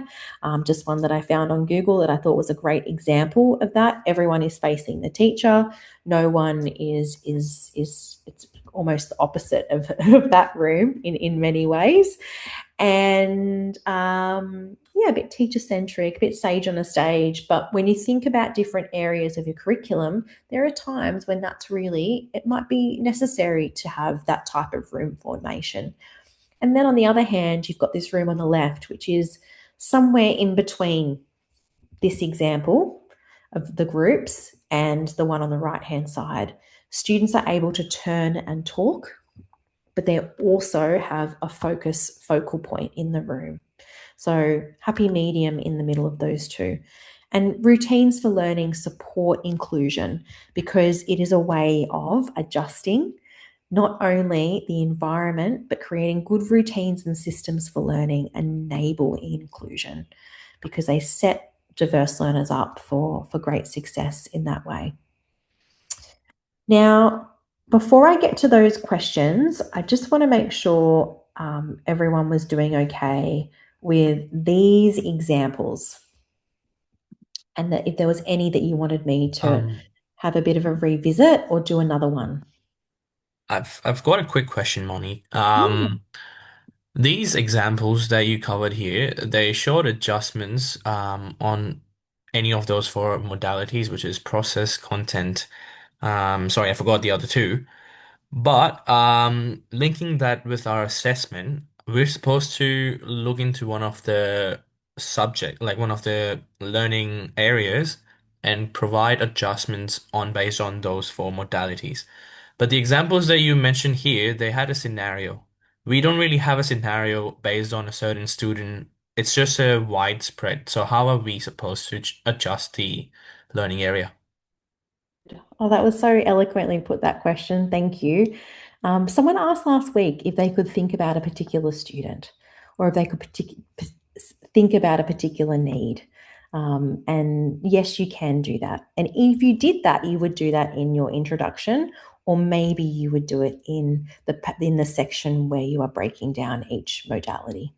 just one that I found on Google that I thought was a great example of that. Everyone is facing the teacher. No one is it's almost the opposite of that room in many ways. And a bit teacher-centric, a bit sage on a stage. But when you think about different areas of your curriculum, there are times when it might be necessary to have that type of room formation. And then on the other hand, you've got this room on the left, which is somewhere in between this example of the groups and the one on the right-hand side. Students are able to turn and talk, but they also have a focal point in the room. So happy medium in the middle of those two. And routines for learning support inclusion because it is a way of adjusting not only the environment, but creating good routines and systems for learning enable inclusion because they set diverse learners up for great success in that way. Now, before I get to those questions, I just want to make sure everyone was doing okay with these examples and that if there was any that you wanted me to have a bit of a revisit or do another one. I've got a quick question, Moni. These examples that you covered here, they showed adjustments on any of those four modalities, which is process, content. Sorry, I forgot the other two. But linking that with our assessment, we're supposed to look into one of the subject, like one of the learning areas, and provide adjustments on based on those four modalities. But the examples that you mentioned here, they had a scenario. We don't really have a scenario based on a certain student. It's just a widespread. So how are we supposed to adjust the learning area? Oh, that was so eloquently put, that question. Thank you. Someone asked last week if they could think about a particular student or if they could think about a particular need. And yes, you can do that. And if you did that, you would do that in your introduction, or maybe you would do it in the section where you are breaking down each modality.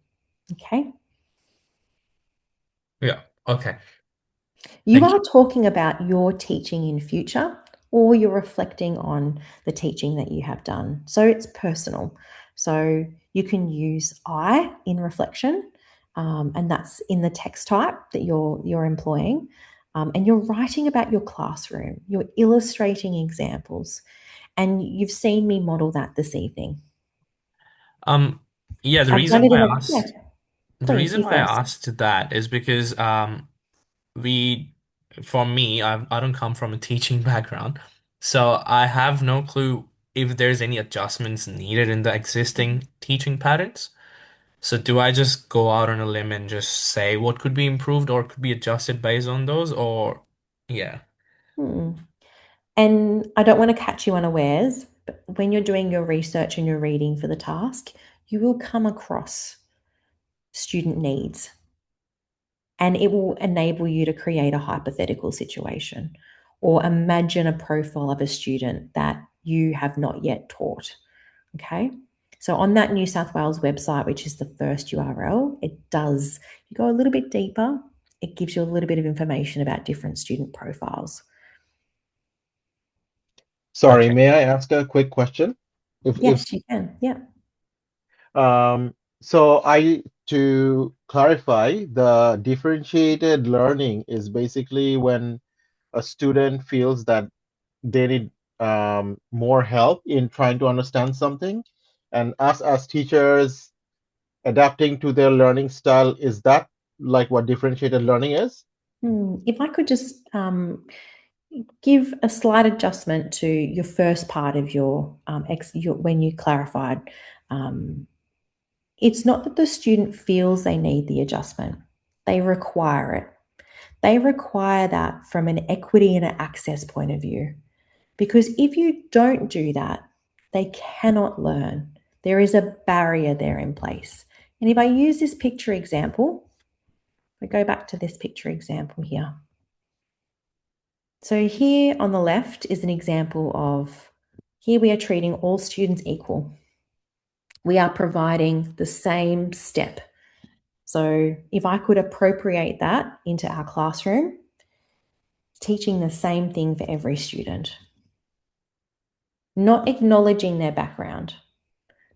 Okay. Yeah. Okay. You Thank are talking about your teaching in future, or you're reflecting on the teaching that you have done. So it's personal. So you can use I in reflection, and that's in the text type that you're employing. And you're writing about your classroom, you're illustrating examples, and you've seen me model that this evening. Yeah, I've done it in a, yeah, the please, reason you why I first. asked that is because we for me I don't come from a teaching background, so I have no clue if there's any adjustments needed in the existing teaching patterns. So do I just go out on a limb and just say what could be improved or could be adjusted based on those or yeah. Hmm. And I don't want to catch you unawares, but when you're doing your research and your reading for the task, you will come across student needs and it will enable you to create a hypothetical situation or imagine a profile of a student that you have not yet taught. Okay. So on that New South Wales website, which is the first URL, you go a little bit deeper. It gives you a little bit of information about different student profiles. Sorry, Okay. may I ask a quick question? If Yes, you can. Yeah. so to clarify, the differentiated learning is basically when a student feels that they need more help in trying to understand something, and us as teachers adapting to their learning style, is that like what differentiated learning is? If I could just give a slight adjustment to your first part of your when you clarified. It's not that the student feels they need the adjustment; they require it. They require that from an equity and an access point of view. Because if you don't do that, they cannot learn. There is a barrier there in place. And if I use this picture example, we go back to this picture example here. So here on the left is an example of, here we are treating all students equal. We are providing the same step. So if I could appropriate that into our classroom, teaching the same thing for every student, not acknowledging their background,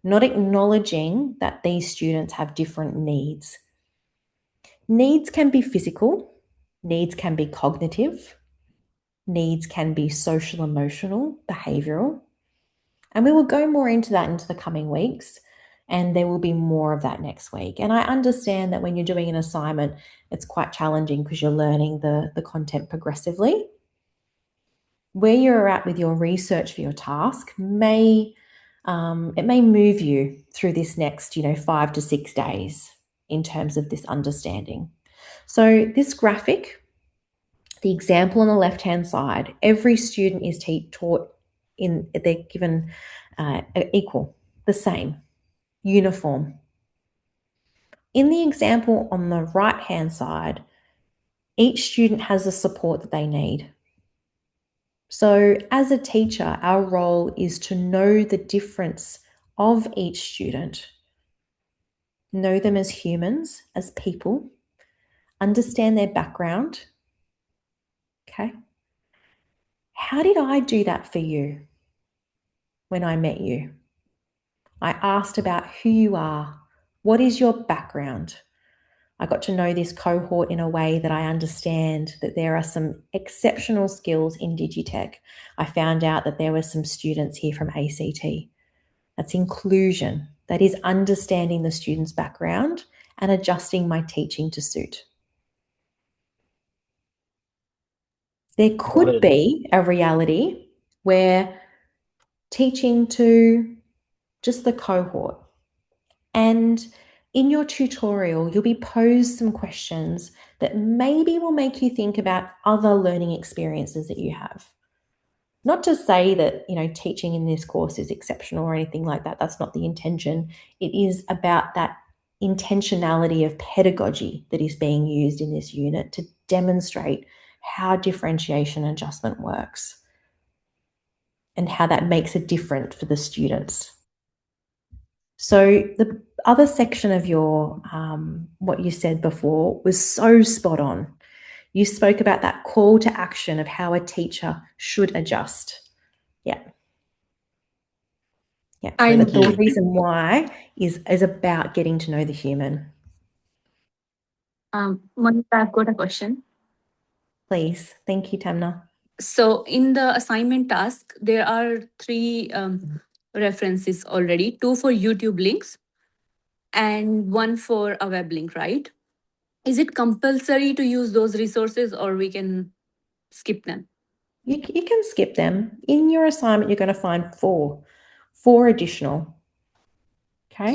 not acknowledging that these students have different needs. Needs can be physical, needs can be cognitive, needs can be social, emotional, behavioral. And we will go more into that into the coming weeks. And there will be more of that next week. And I understand that when you're doing an assignment, it's quite challenging because you're learning the content progressively. Where you're at with your research for your task may move you through this next 5 to 6 days in terms of this understanding. So this graphic, the example on the left hand side, every student is taught they're given equal, the same, uniform. In the example on the right hand side, each student has the support that they need. So as a teacher, our role is to know the difference of each student, know them as humans, as people, understand their background. Okay. How did I do that for you when I met you? I asked about who you are. What is your background? I got to know this cohort in a way that I understand that there are some exceptional skills in Digitech. I found out that there were some students here from ACT. That's inclusion. That is understanding the student's background and adjusting my teaching to suit. There could be a reality where teaching to just the cohort, and in your tutorial, you'll be posed some questions that maybe will make you think about other learning experiences that you have. Not to say that, teaching in this course is exceptional or anything like that. That's not the intention. It is about that intentionality of pedagogy that is being used in this unit to demonstrate how differentiation adjustment works and how that makes a difference for the students. So the other section of your what you said before was so spot on. You spoke about that call to action of how a teacher should adjust. Yeah. Yeah. But the reason why is about getting to know the human. Monica, I've got a question. Please. Thank you, Tamna. So in the assignment task, there are 3 references already, 2 for YouTube links and 1 for a web link, right? Is it compulsory to use those resources or we can skip them? You can skip them. In your assignment, you're going to find 4 additional. Okay.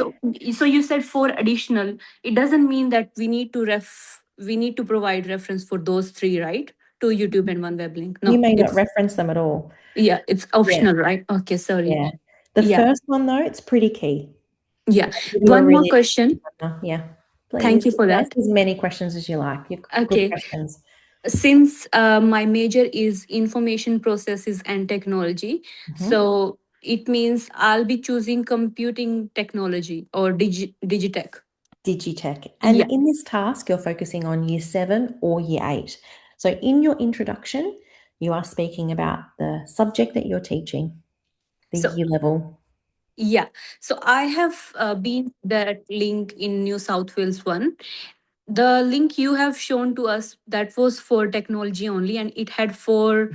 So you said 4 additional. It doesn't mean that we need to provide reference for those 3, right? 2 YouTube and 1 web link. No, you may not reference them at all. Yeah, it's optional, right? Okay, sorry. Yeah. The first one, though, it's pretty key. Yeah. One more question. Yeah. Please. Thank you for that. Ask as many questions as you like. Good questions. Since my major is information processes and technology, so it means I'll be choosing computing technology or Digitech. Digitech. And in this task, you're focusing on year 7 or year 8. So in your introduction, you are speaking about the subject that you're teaching, the year level. Yeah. So I have been that link in New South Wales one. The link you have shown to us, that was for technology only, and it had 4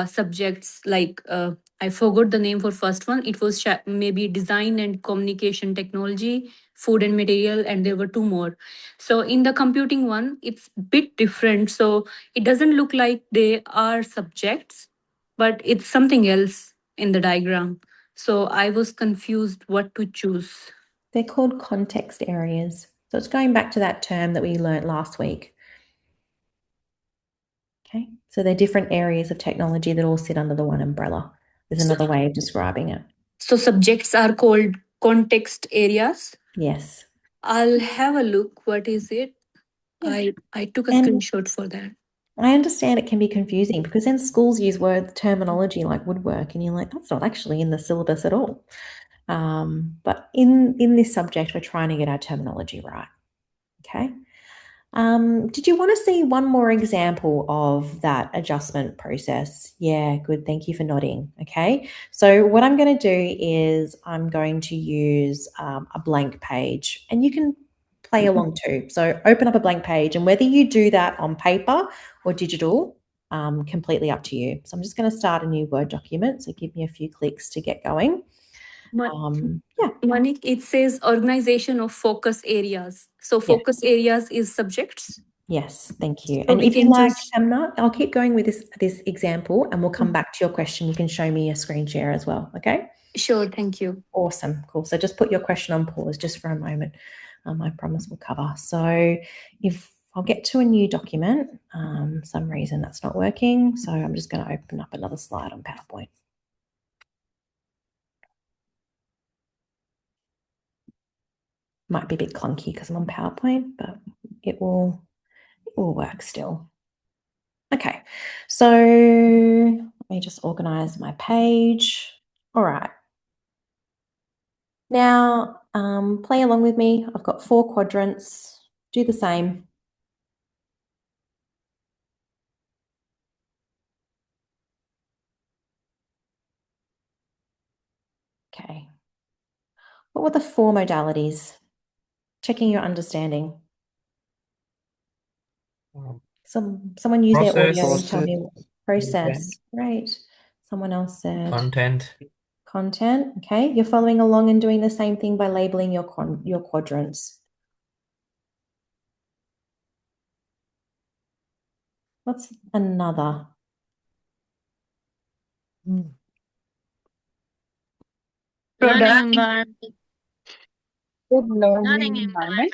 subjects. Like I forgot the name for first one. It was maybe design and communication technology, food and material, and there were 2 more. So in the computing one, it's a bit different. So it doesn't look like they are subjects, but it's something else in the diagram. So I was confused what to choose. They're called context areas. So it's going back to that term that we learnt last week. Okay, so they're different areas of technology that all sit under the one umbrella. There's another way of describing it. So subjects are called context areas? Yes. I'll have a look. What is it? Yeah. I took a screenshot for that. I understand it can be confusing because then schools use word terminology like woodwork and you're like, that's not actually in the syllabus at all. But in this subject, we're trying to get our terminology right. Okay. Did you want to see one more example of that adjustment process? Yeah, good. Thank you for nodding. Okay. So what I'm going to do is I'm going to use a blank page, and you can play along too. So open up a blank page, and whether you do that on paper or digital, completely up to you. So I'm just going to start a new Word document. So give me a few clicks to get going. Yeah. Manik, it says organization of focus areas. So focus areas is subjects. Yes, thank you. So And we if you can like, just Hamna, I'll keep going with this example and we'll come back to your question. You can show me a screen share as well, okay? sure, thank you. Awesome, cool. So just put your question on pause just for a moment. I promise we'll cover. So if I'll get to a new document, some reason that's not working. So I'm just going to open up another slide on PowerPoint. Might be a bit clunky because I'm on PowerPoint, but it will work still. Okay, so let me just organize my page. All right. Now, play along with me. I've got 4 quadrants. Do the same. Okay. What were the 4 modalities? Checking your understanding. Someone use their audio and tell me what process. Great. Someone else said Content. content. Okay. You're following along and doing the same thing by labeling your quadrants. What's another? Learning Product. environment. Good Learning learning environment. environment.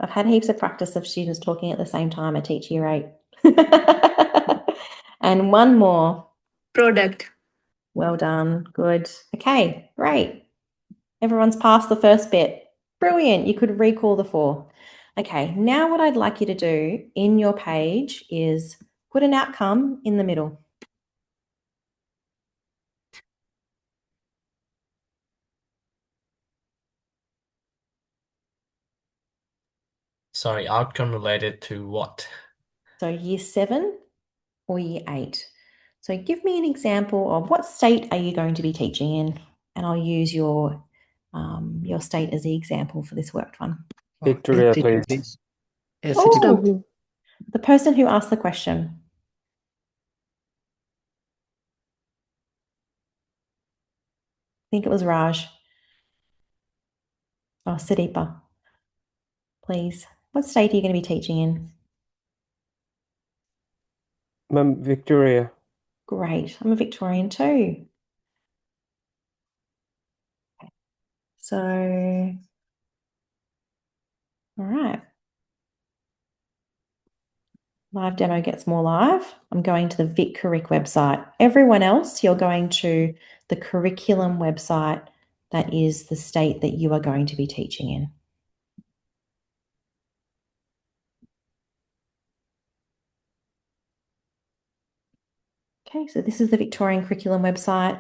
I've had heaps of practice of students talking at the same time. I teach year 8. And one more. Product. Well done. Good. Okay, great. Everyone's passed the first bit. Brilliant. You could recall the 4. Okay, now what I'd like you to do in your page is put an outcome in the middle. Sorry, outcome related to what? So year 7 or year 8. So give me an example of what state are you going to be teaching in? And I'll use your state as the example for this worked one. Victoria, please. Oh, the person who asked the question. I think it was Raj. Oh, Sadipa. Please. What state are you going to be teaching in? Ma'am, Victoria. Great. I'm a Victorian too. So, all right. Live demo gets more live. I'm going to the Vic Curric website. Everyone else, you're going to the curriculum website that is the state that you are going to be teaching in. Okay, so this is the Victorian curriculum website.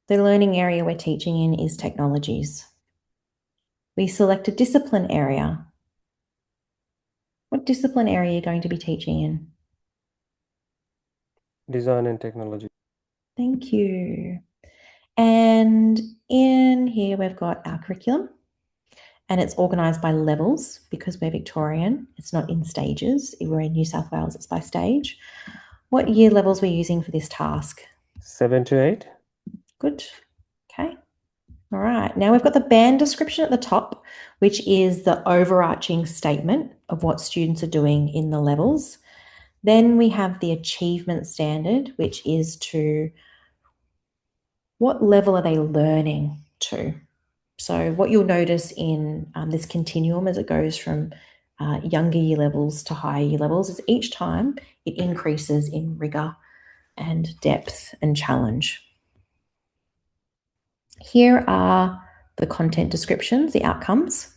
The learning area we're teaching in is technologies. We select a discipline area. What discipline area are you going to be teaching in? Design and technology. Thank you. And in here, we've got our curriculum and it's organised by levels because we're Victorian. It's not in stages. We're in New South Wales, it's by stage. What year levels we're using for this task? 7 to 8. Good. Okay. All right. Now we've got the band description at the top, which is the overarching statement of what students are doing in the levels. Then we have the achievement standard, which is to what level are they learning to? So what you'll notice in this continuum as it goes from younger year levels to higher year levels is each time it increases in rigor and depth and challenge. Here are the content descriptions, the outcomes.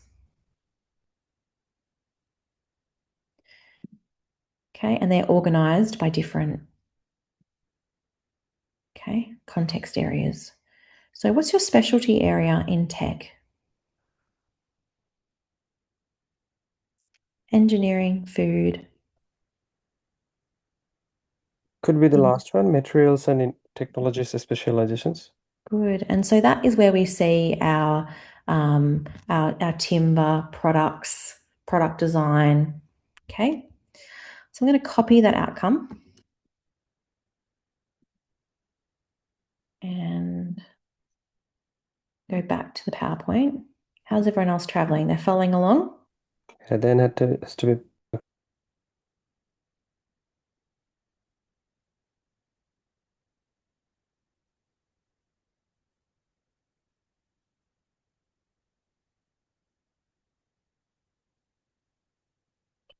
Okay, and they're organized by different context areas. So what's your specialty area in tech? Engineering, food. Could be the last one, materials and technologies specializations. Good. And so that is where we see our timber products, product design. Okay. So I'm going to copy that outcome. go back to the PowerPoint. How's everyone else traveling? They're following along? And then has to be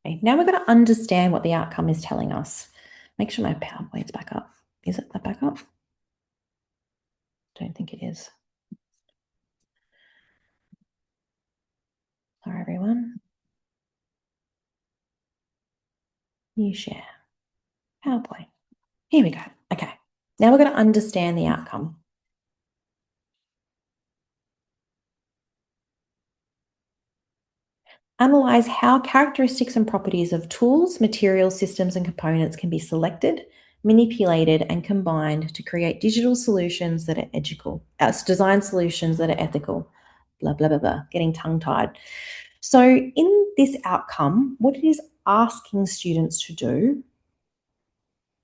Okay, now we're going to understand what the outcome is telling us. Make sure my PowerPoint's back up. Is it back up? Don't think it is. Sorry, everyone. New share. PowerPoint. Here we go. Okay. Now we're going to understand the outcome. Analyze how characteristics and properties of tools, materials, systems, and components can be selected, manipulated, and combined to create digital solutions that are ethical, design solutions that are ethical, blah, blah, blah, blah, getting tongue-tied. So in this outcome, what it is asking students to do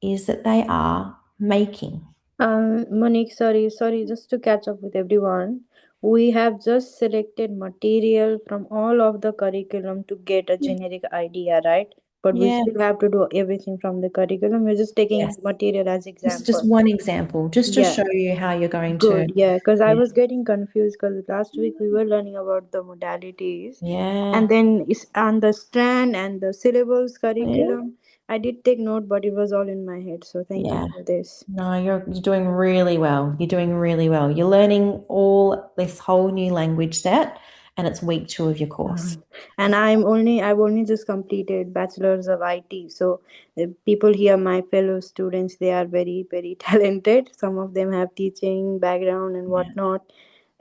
is that they are making. Monique, sorry, just to catch up with everyone. We have just selected material from all of the curriculum to get a generic idea, right? But we Yeah. still have to do everything from the curriculum. We're just taking Yes. material as Just example. one example, just to Yeah. show you how you're going Good, to. yeah, because I Yeah. was getting confused because last week we were learning about the modalities, Yeah. and then it's on the strand and the syllables Yeah. curriculum. I did take note, but it was all in my head. So thank you Yeah. for this. No, you're doing really well. You're doing really well. You're learning all this whole new language set, and it's week 2 of your course. And I've only just completed bachelor's of IT. So the people here, my fellow students, they are very, very talented. Some of them have teaching background and whatnot,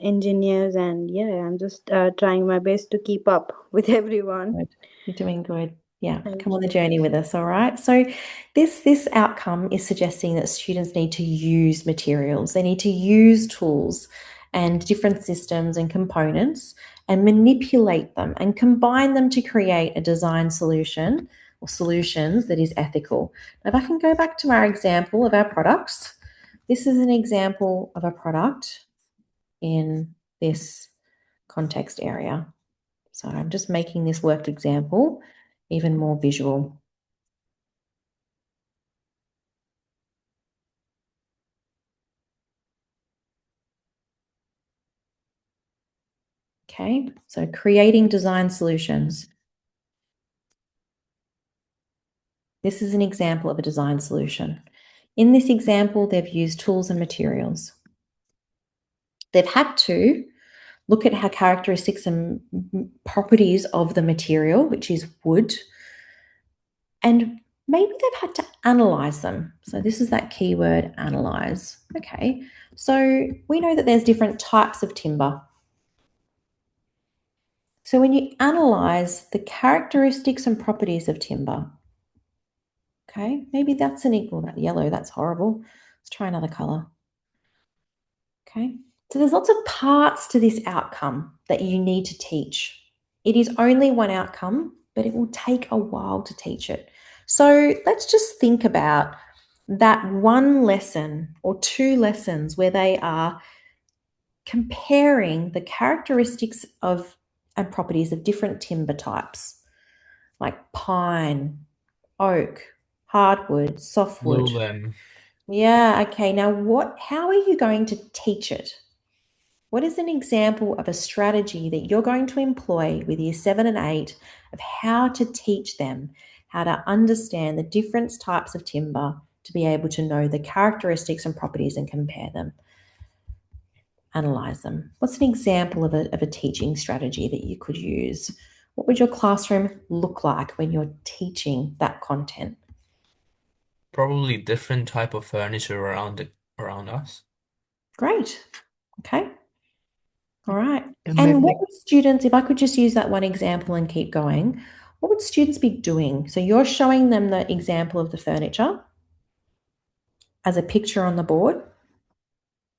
engineers, and yeah, I'm just trying my best to keep up with everyone. Good. You're doing good. Yeah, Thank come on the you. journey with us, all right? So this outcome is suggesting that students need to use materials. They need to use tools and different systems and components and manipulate them and combine them to create a design solution or solutions that is ethical. Now, if I can go back to our example of our products, this is an example of a product in this context area. So I'm just making this worked example even more visual. Okay, so creating design solutions. This is an example of a design solution. In this example, they've used tools and materials. They've had to look at how characteristics and properties of the material, which is wood, and maybe they've had to analyze them. So this is that keyword, analyze. Okay, so we know that there's different types of timber. So when you analyze the characteristics and properties of timber, okay, maybe that's an equal, that yellow, that's horrible. Let's try another color. Okay, so there's lots of parts to this outcome that you need to teach. It is only one outcome, but it will take a while to teach it. So let's just think about that one lesson or 2 lessons where they are comparing the characteristics of and properties of different timber types, like pine, oak, hardwood, softwood. Lulem. Yeah, okay. Now how are you going to teach it? What is an example of a strategy that you're going to employ with year 7 and 8 of how to teach them how to understand the different types of timber to be able to know the characteristics and properties and compare them? Analyze them. What's an example of a teaching strategy that you could use? What would your classroom look like when you're teaching that content? Probably different type of furniture around us. Great. Okay. All right. And And then what would students, if I could just use that one example and keep going, what would students be doing? So you're showing them the example of the furniture as a picture on the board.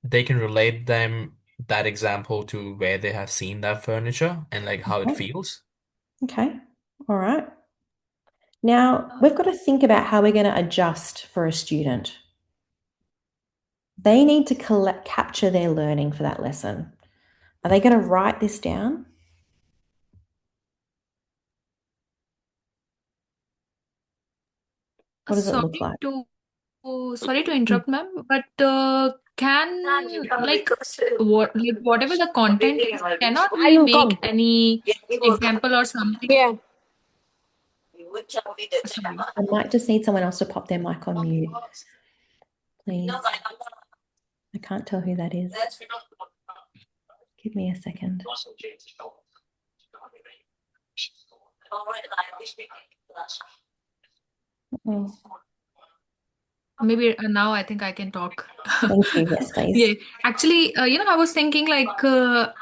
They can relate that example to where they have seen that furniture and like how it Okay. feels. Okay. All right. Now we've got to think about how we're going to adjust for a student. They need to capture their learning for that lesson. Are they going to write this down? What does it look like? Sorry to interrupt, ma'am, but can whatever the content is, cannot we make any example or something? Yeah. Sorry. I might just need someone else to pop their mic on mute, please. I can't tell who that is. Give me a second. Oh, Maybe now I think I can talk. thank you. Yes, please. Yeah, actually, I was thinking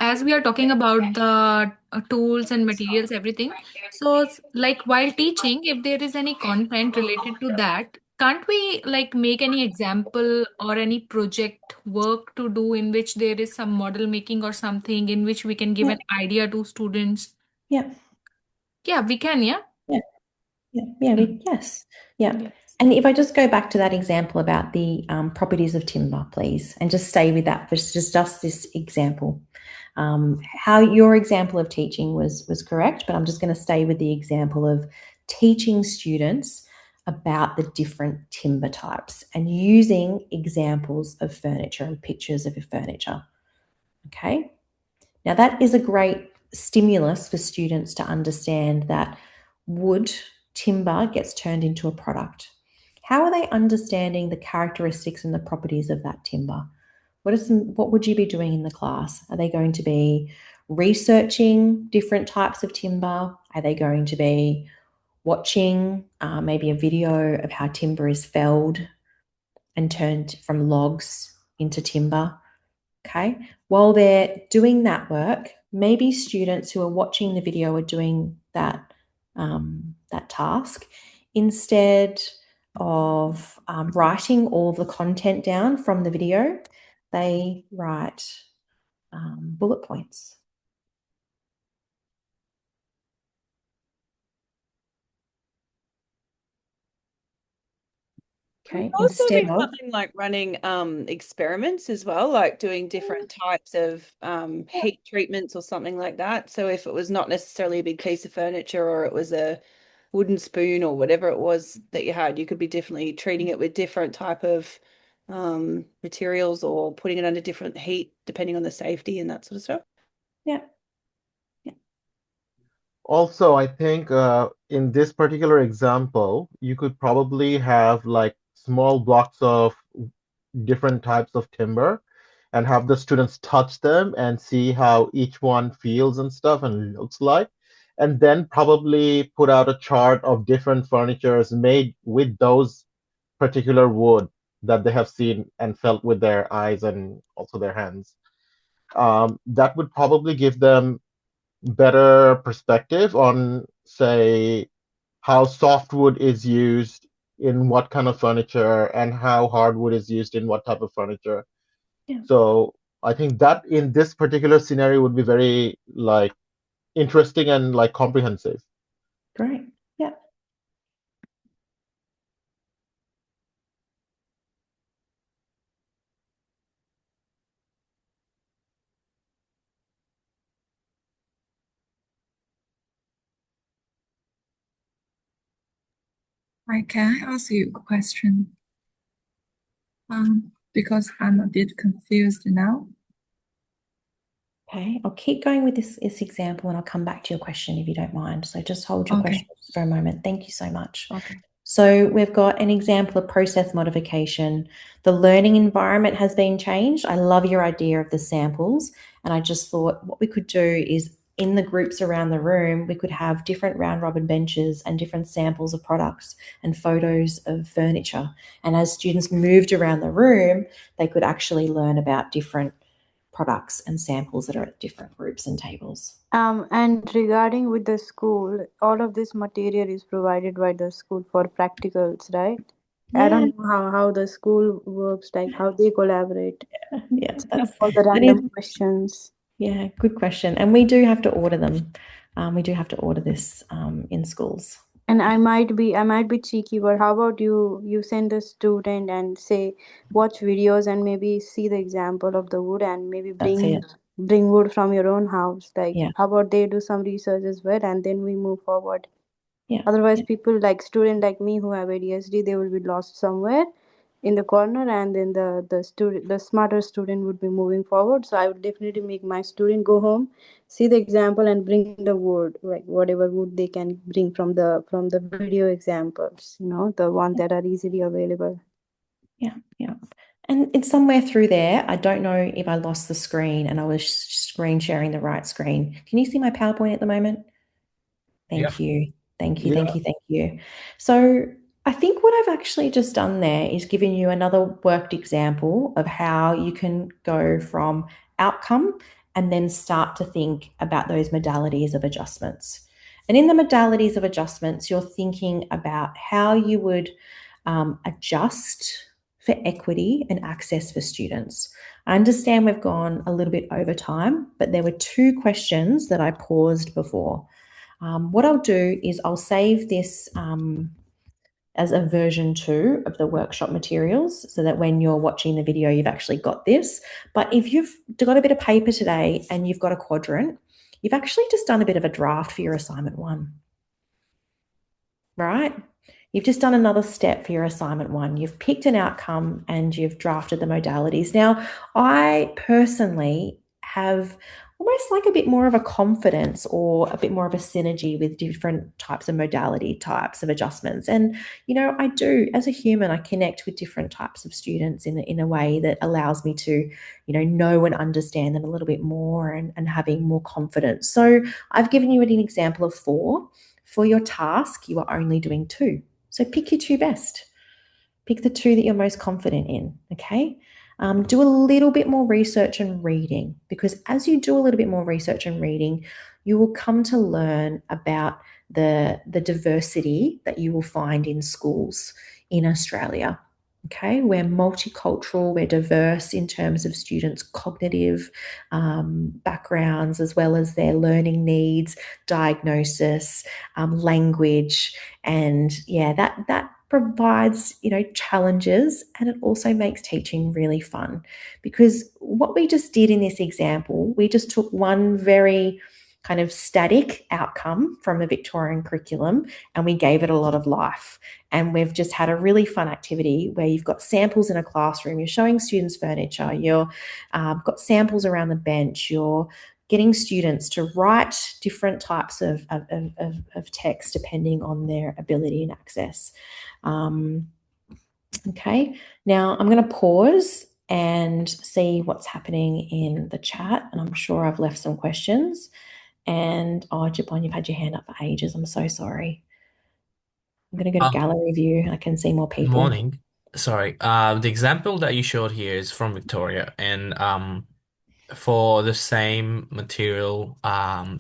as we are talking about the tools and materials, everything. So, like while teaching, if there is any content related to that, can't we like make any example or any project work to do in which there is some model making or something in which we can give Yeah. an idea to students? Yeah. Yeah, we can. Yeah. Yeah. Yeah. Yes. Yeah. Yes. And if I just go back to that example about the properties of timber, please, and just stay with that for just this example. How your example of teaching was correct, but I'm just going to stay with the example of teaching students about the different timber types and using examples of furniture and pictures of your furniture. Okay. Now that is a great stimulus for students to understand that wood, timber gets turned into a product. How are they understanding the characteristics and the properties of that timber? What would you be doing in the class? Are they going to be researching different types of timber? Are they going to be watching maybe a video of how timber is felled and turned from logs into timber? Okay. While they're doing that work, maybe students who are watching the video are doing that task instead of writing all the content down from the video. They write bullet points. Okay. Also Instead be of something like running experiments as well, like doing different types of heat treatments or something like that. So if it was not necessarily a big piece of furniture or it was a wooden spoon or whatever it was that you had, you could be definitely treating it with different type of materials or putting it under different heat depending on the safety and that sort of stuff. yeah. Also, I think in this particular example, you could probably have like small blocks of different types of timber and have the students touch them and see how each one feels and stuff and looks like. And then probably put out a chart of different furnitures made with those particular wood that they have seen and felt with their eyes and also their hands. That would probably give them better perspective on, say, how softwood is used in what kind of furniture and how hardwood is used in what type of furniture. Yeah. So I think that in this particular scenario would be very like interesting and like comprehensive. Great. Yeah. Hi, can I ask you a question? Because I'm a bit confused now. Okay, I'll keep going with this example and I'll come back to your question if you don't mind. So just hold your question for a moment. Thank you so much. Okay. So we've got an example of process modification. The learning environment has been changed. I love your idea of the samples. And I just thought what we could do is in the groups around the room, we could have different round robin benches and different samples of products and photos of furniture. And as students moved around the room, they could actually learn about different products and samples that are at different groups and tables. And regarding with the school, all of this material is provided by the school for practicals, right? Yeah. I don't know how the school works, like how they collaborate. Yeah, that's all the random questions. Yeah, good question. And we do have to order them. We do have to order this in schools. And I might be cheeky, but how about you send the student and say watch videos and maybe see the example of the wood and maybe That's bring it. bring wood from your own house. Like, Yeah. how about they do some research as well, and then we move forward. Yeah. Otherwise, people like student like me who have ADHD, they will be lost somewhere in the corner, and then the smarter student would be moving forward. So I would definitely make my student go home, see the example, and bring the wood, like whatever wood they can bring from the video examples, the ones that are easily available. Yeah. Yeah. And it's somewhere through there. I don't know if I lost the screen and I was screen sharing the right screen. Can you see my PowerPoint at the moment? Thank you. Thank you. Thank Yeah. you. Thank you. So I think what I've actually just done there is given you another worked example of how you can go from outcome and then start to think about those modalities of adjustments. And in the modalities of adjustments, you're thinking about how you would adjust for equity and access for students. I understand we've gone a little bit over time, but there were two questions that I paused before. What I'll do is I'll save this as a version 2 of the workshop materials so that when you're watching the video, you've actually got this. But if you've got a bit of paper today and you've got a quadrant, you've actually just done a bit of a draft for your assignment 1, right? You've just done another step for your assignment 1. You've picked an outcome and you've drafted the modalities. Now, I personally have almost like a bit more of a confidence or a bit more of a synergy with different types of modality types of adjustments. And, I do, as a human, I connect with different types of students in a way that allows me to, know and understand them a little bit more and having more confidence. So I've given you an example of 4. For your task, you are only doing 2. So pick your 2 best. Pick the 2 that you're most confident in, okay? Do a little bit more research and reading, because as you do a little bit more research and reading, you will come to learn about the diversity that you will find in schools in Australia. Okay, we're multicultural, we're diverse in terms of students' cognitive backgrounds, as well as their learning needs, diagnosis, language, and that provides challenges, and it also makes teaching really fun, because what we just did in this example, we just took one very kind of static outcome from a Victorian curriculum and we gave it a lot of life. And we've just had a really fun activity where you've got samples in a classroom, you're showing students furniture, you're got samples around the bench, you're getting students to write different types of text depending on their ability and access. Okay, now I'm going to pause and see what's happening in the chat, and I'm sure I've left some questions. And Jabon, you've had your hand up for ages. I'm so sorry. I'm going to go to gallery view. I can see more Good people. morning. Sorry. The example that you showed here is from Victoria, and for the same material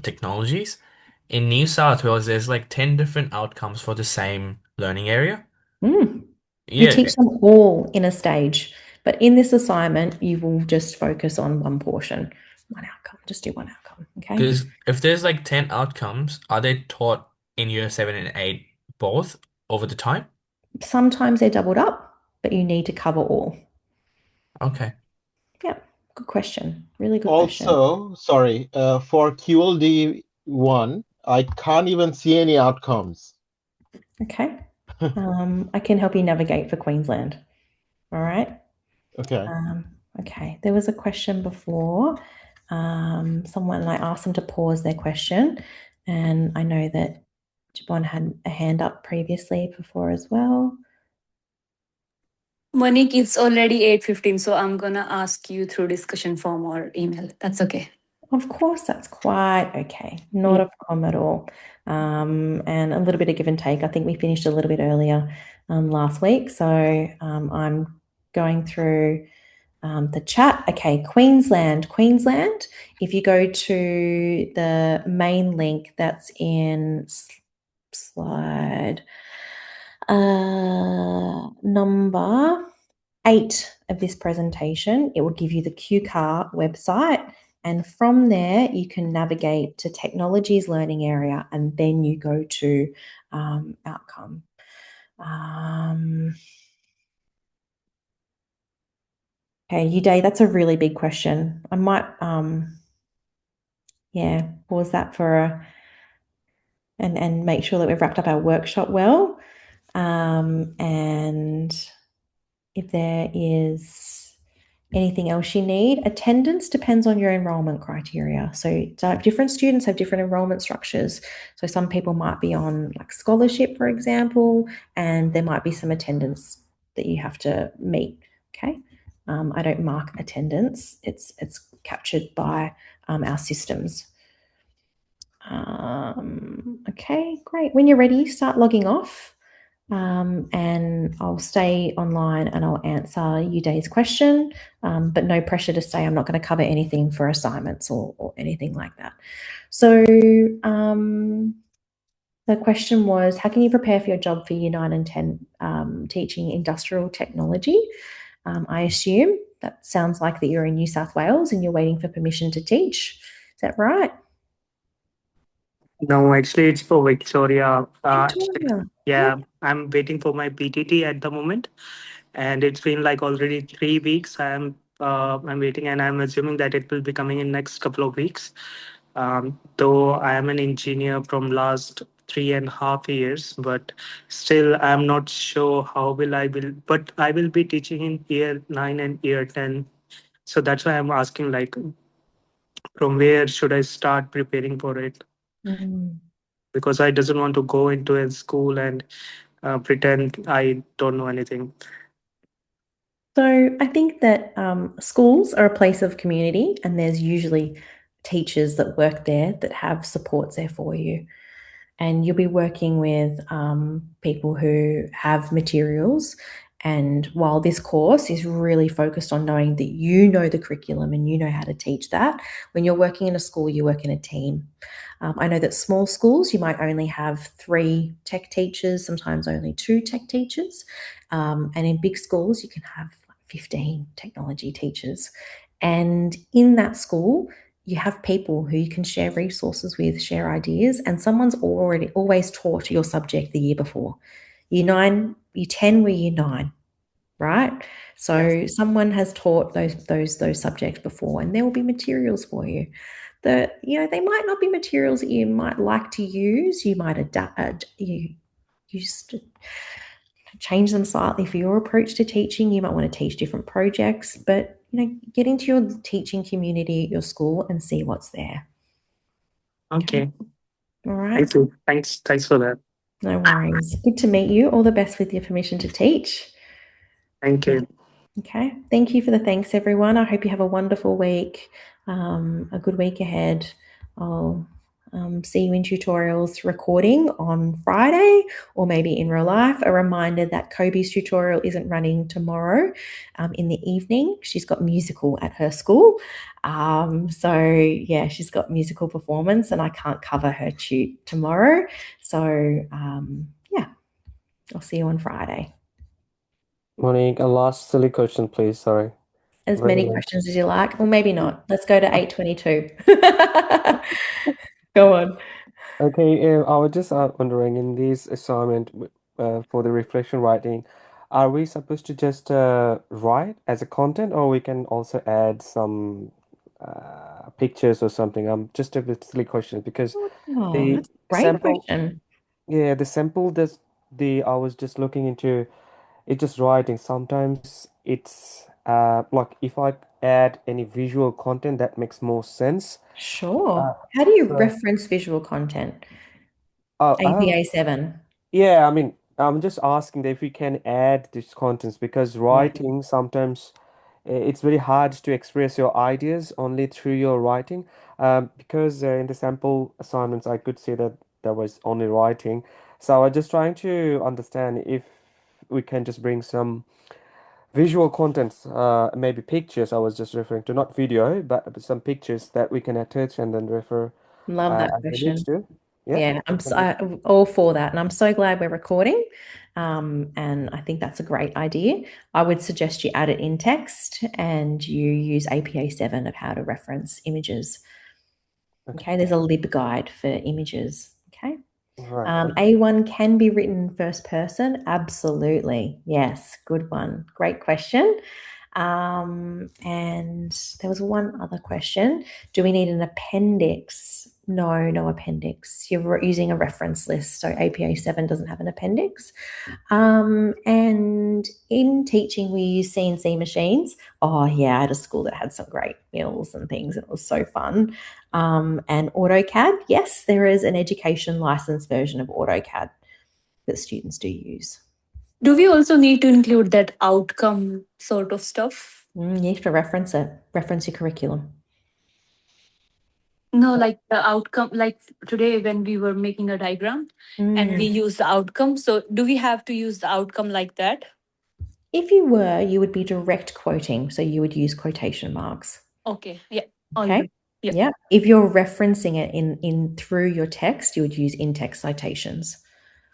technologies in New South Wales, there's like 10 different outcomes for the same learning area. We Yeah, teach them all in a stage, but in this assignment, you will just focus on one portion, one outcome. Just do one outcome, okay? because if there's like 10 outcomes, are they taught in year 7 and 8 both over the time? Sometimes they're doubled up, but you need to cover all. Okay. Yeah, good question. Really good question. Also, sorry, for QLD1, I can't even see any outcomes. Okay. I can help you navigate for Queensland. All right. Okay. Okay. There was a question before. Someone, I asked them to pause their question, and I know that Jabon had a hand up previously before as well. Monique, it's already 8:15, so I'm gonna ask you through discussion form or email. That's okay. Of course, that's quite okay. Not a problem at all. And a little bit of give and take. I think we finished a little bit earlier last week. So I'm going through the chat. Okay, Queensland. If you go to the main link that's in slide number 8 of this presentation, it will give you the QCAR website. And from there, you can navigate to technologies learning area, and then you go to outcome. Okay, Uday, that's a really big question. I might yeah, pause that for and make sure that we've wrapped up our workshop well. And if there is anything else you need, attendance depends on your enrollment criteria. So different students have different enrollment structures. So some people might be on like scholarship, for example, and there might be some attendance that you have to meet. Okay. I don't mark attendance. It's captured by our systems. Okay, great. When you're ready, start logging off. And I'll stay online and I'll answer you day's question, but no pressure to say I'm not going to cover anything for assignments or anything like that. So the question was, how can you prepare for your job for Year 9 and 10 teaching industrial technology? I assume that sounds like that you're in New South Wales and you're waiting for permission to teach. Is that right? No, actually, it's for Victoria. Victoria. Yeah, I'm waiting for my PTT at the moment, and it's been like already 3 weeks. I'm waiting, and I'm assuming that it will be coming in next couple of weeks. Though I am an engineer from last 3.5 years, but still I'm not sure how will I will. But I will be teaching in year 9 and year 10, so that's why I'm asking like from where should I start preparing for it? Because I doesn't want to go into a school and pretend I don't know anything. So I think that schools are a place of community, and there's usually teachers that work there that have supports there for you. And you'll be working with people who have materials. And while this course is really focused on knowing that you know the curriculum and you know how to teach that, when you're working in a school, you work in a team. I know that small schools, you might only have 3 tech teachers, sometimes only 2 tech teachers. And in big schools, you can have 15 technology teachers. And in that school, you have people who you can share resources with, share ideas, and someone's always taught your subject the year before. Year 9, year 10 were year 9, right? So someone has taught those subjects before, and there will be materials for you. They might not be materials that you might like to use. You might adapt. You just change them slightly for your approach to teaching. You might want to teach different projects, but get into your teaching community at your school and see what's there. Okay. All right. Thank you. Thanks for that. No worries. Good to meet you. All the best with your permission to teach. Thank you. Okay. Thank you for the thanks, everyone. I hope you have a wonderful week, a good week ahead. I'll see you in tutorials recording on Friday or maybe in real life. A reminder that Kobe's tutorial isn't running tomorrow in the evening. She's got musical at her school. So yeah, she's got musical performance and I can't cover her tute tomorrow. So yeah, I'll see you on Friday. Monique, a last silly question, please. Sorry. As Very many late. questions as you like, or maybe not. Let's go to 8:22. Go on. Okay, I was just wondering in this assignment for the reflection writing, are we supposed to just write as a content, or we can also add some pictures or something? Just a bit silly question because Oh, the that's a great sample, question. yeah, the sample does the I was just looking into it, just writing. Sometimes it's like if I add any visual content that makes more sense. Sure. How do you So, reference visual content? oh, APA 7. yeah, I mean, I'm just asking if we can add these contents because writing sometimes it's very hard to express your ideas only through your writing. Because in the sample assignments, I could see that there was only writing. So I was just trying to understand if we can just bring some visual contents, maybe pictures. I was just referring to, not video, but some pictures that we can attach and then refer Love that as we need question. to. Yeah. Yeah, I'm all for that. And I'm so glad we're recording. And I think that's a great idea. I would suggest you add it in text and you use APA 7 of how to reference images. Okay, there's a lib guide for images. Okay. Right. A1 can be written first person. Absolutely. Yes, good one. Great question. And there was one other question. Do we need an appendix? No, no appendix. You're using a reference list. So APA 7 doesn't have an appendix. And in teaching, we use CNC machines. Oh, yeah, I had a school that had some great mills and things. It was so fun. And AutoCAD, yes, there is an education license version of AutoCAD that students do use. Do we also need to include that outcome sort of stuff? You have to reference it, reference your curriculum. No, like the outcome, like today when we were making a diagram and we use the outcome. So do we have to use the outcome like that? If you were, you would be direct quoting. So you would use quotation marks. Okay. Yeah. All Okay. good. Yeah. Yeah. If you're referencing it in through your text, you would use in-text citations.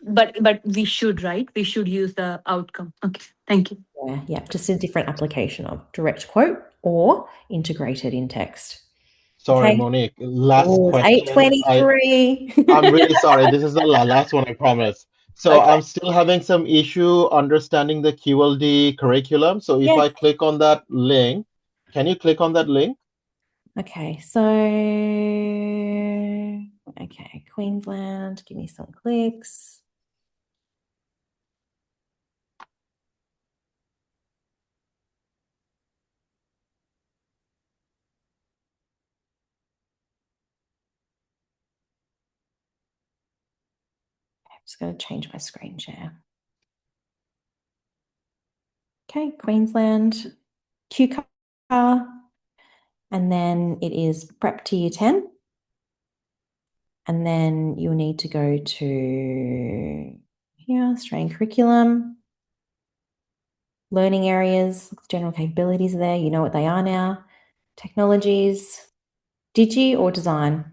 But we should, right? We should use the outcome. Okay. Thank you. Yeah, yeah. Just a different application of direct quote or integrated in text. Sorry, Okay. Monique. Last Oh, it's question. 8:23. I'm really sorry. This is the last one, I promise. So Okay. I'm still having some issue understanding the QLD curriculum. So if Yeah. I click on that link, can you click on that link? Okay, so Queensland, give me some clicks. I'm just going to change my screen share. Okay, Queensland, QCAR, and then it is Prep to Year 10. And then you'll need to go to here, Australian curriculum, learning areas, general capabilities are there. You know what they are now. Technologies, Digi or design?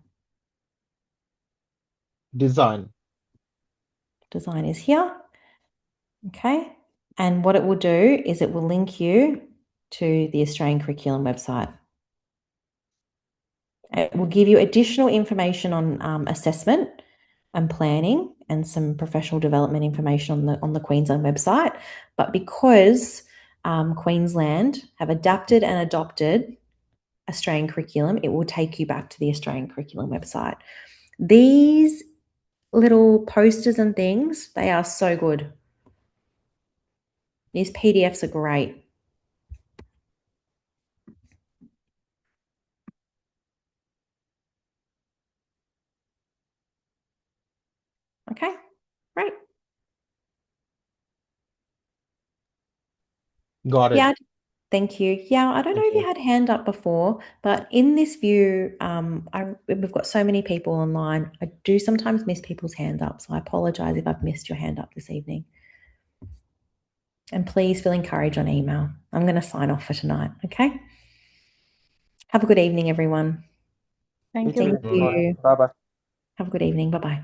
Design. Design is here. Okay. And what it will do is it will link you to the Australian curriculum website. It will give you additional information on assessment and planning and some professional development information on the Queensland website. But because Queensland have adapted and adopted Australian curriculum, it will take you back to the Australian curriculum website. These little posters and things, they are so good. These PDFs are great. Okay, great. Got it. Yeah, thank you. Yeah, I don't know if you had hand up before, but in this view, we've got so many people online. I do sometimes miss people's hand up, so I apologize if I've missed your hand up this evening. And please feel encouraged on email. I'm going to sign off for tonight, okay? Have a good evening, everyone. You Thank too. you. Thank you. Bye bye. Have a good evening. Bye-bye.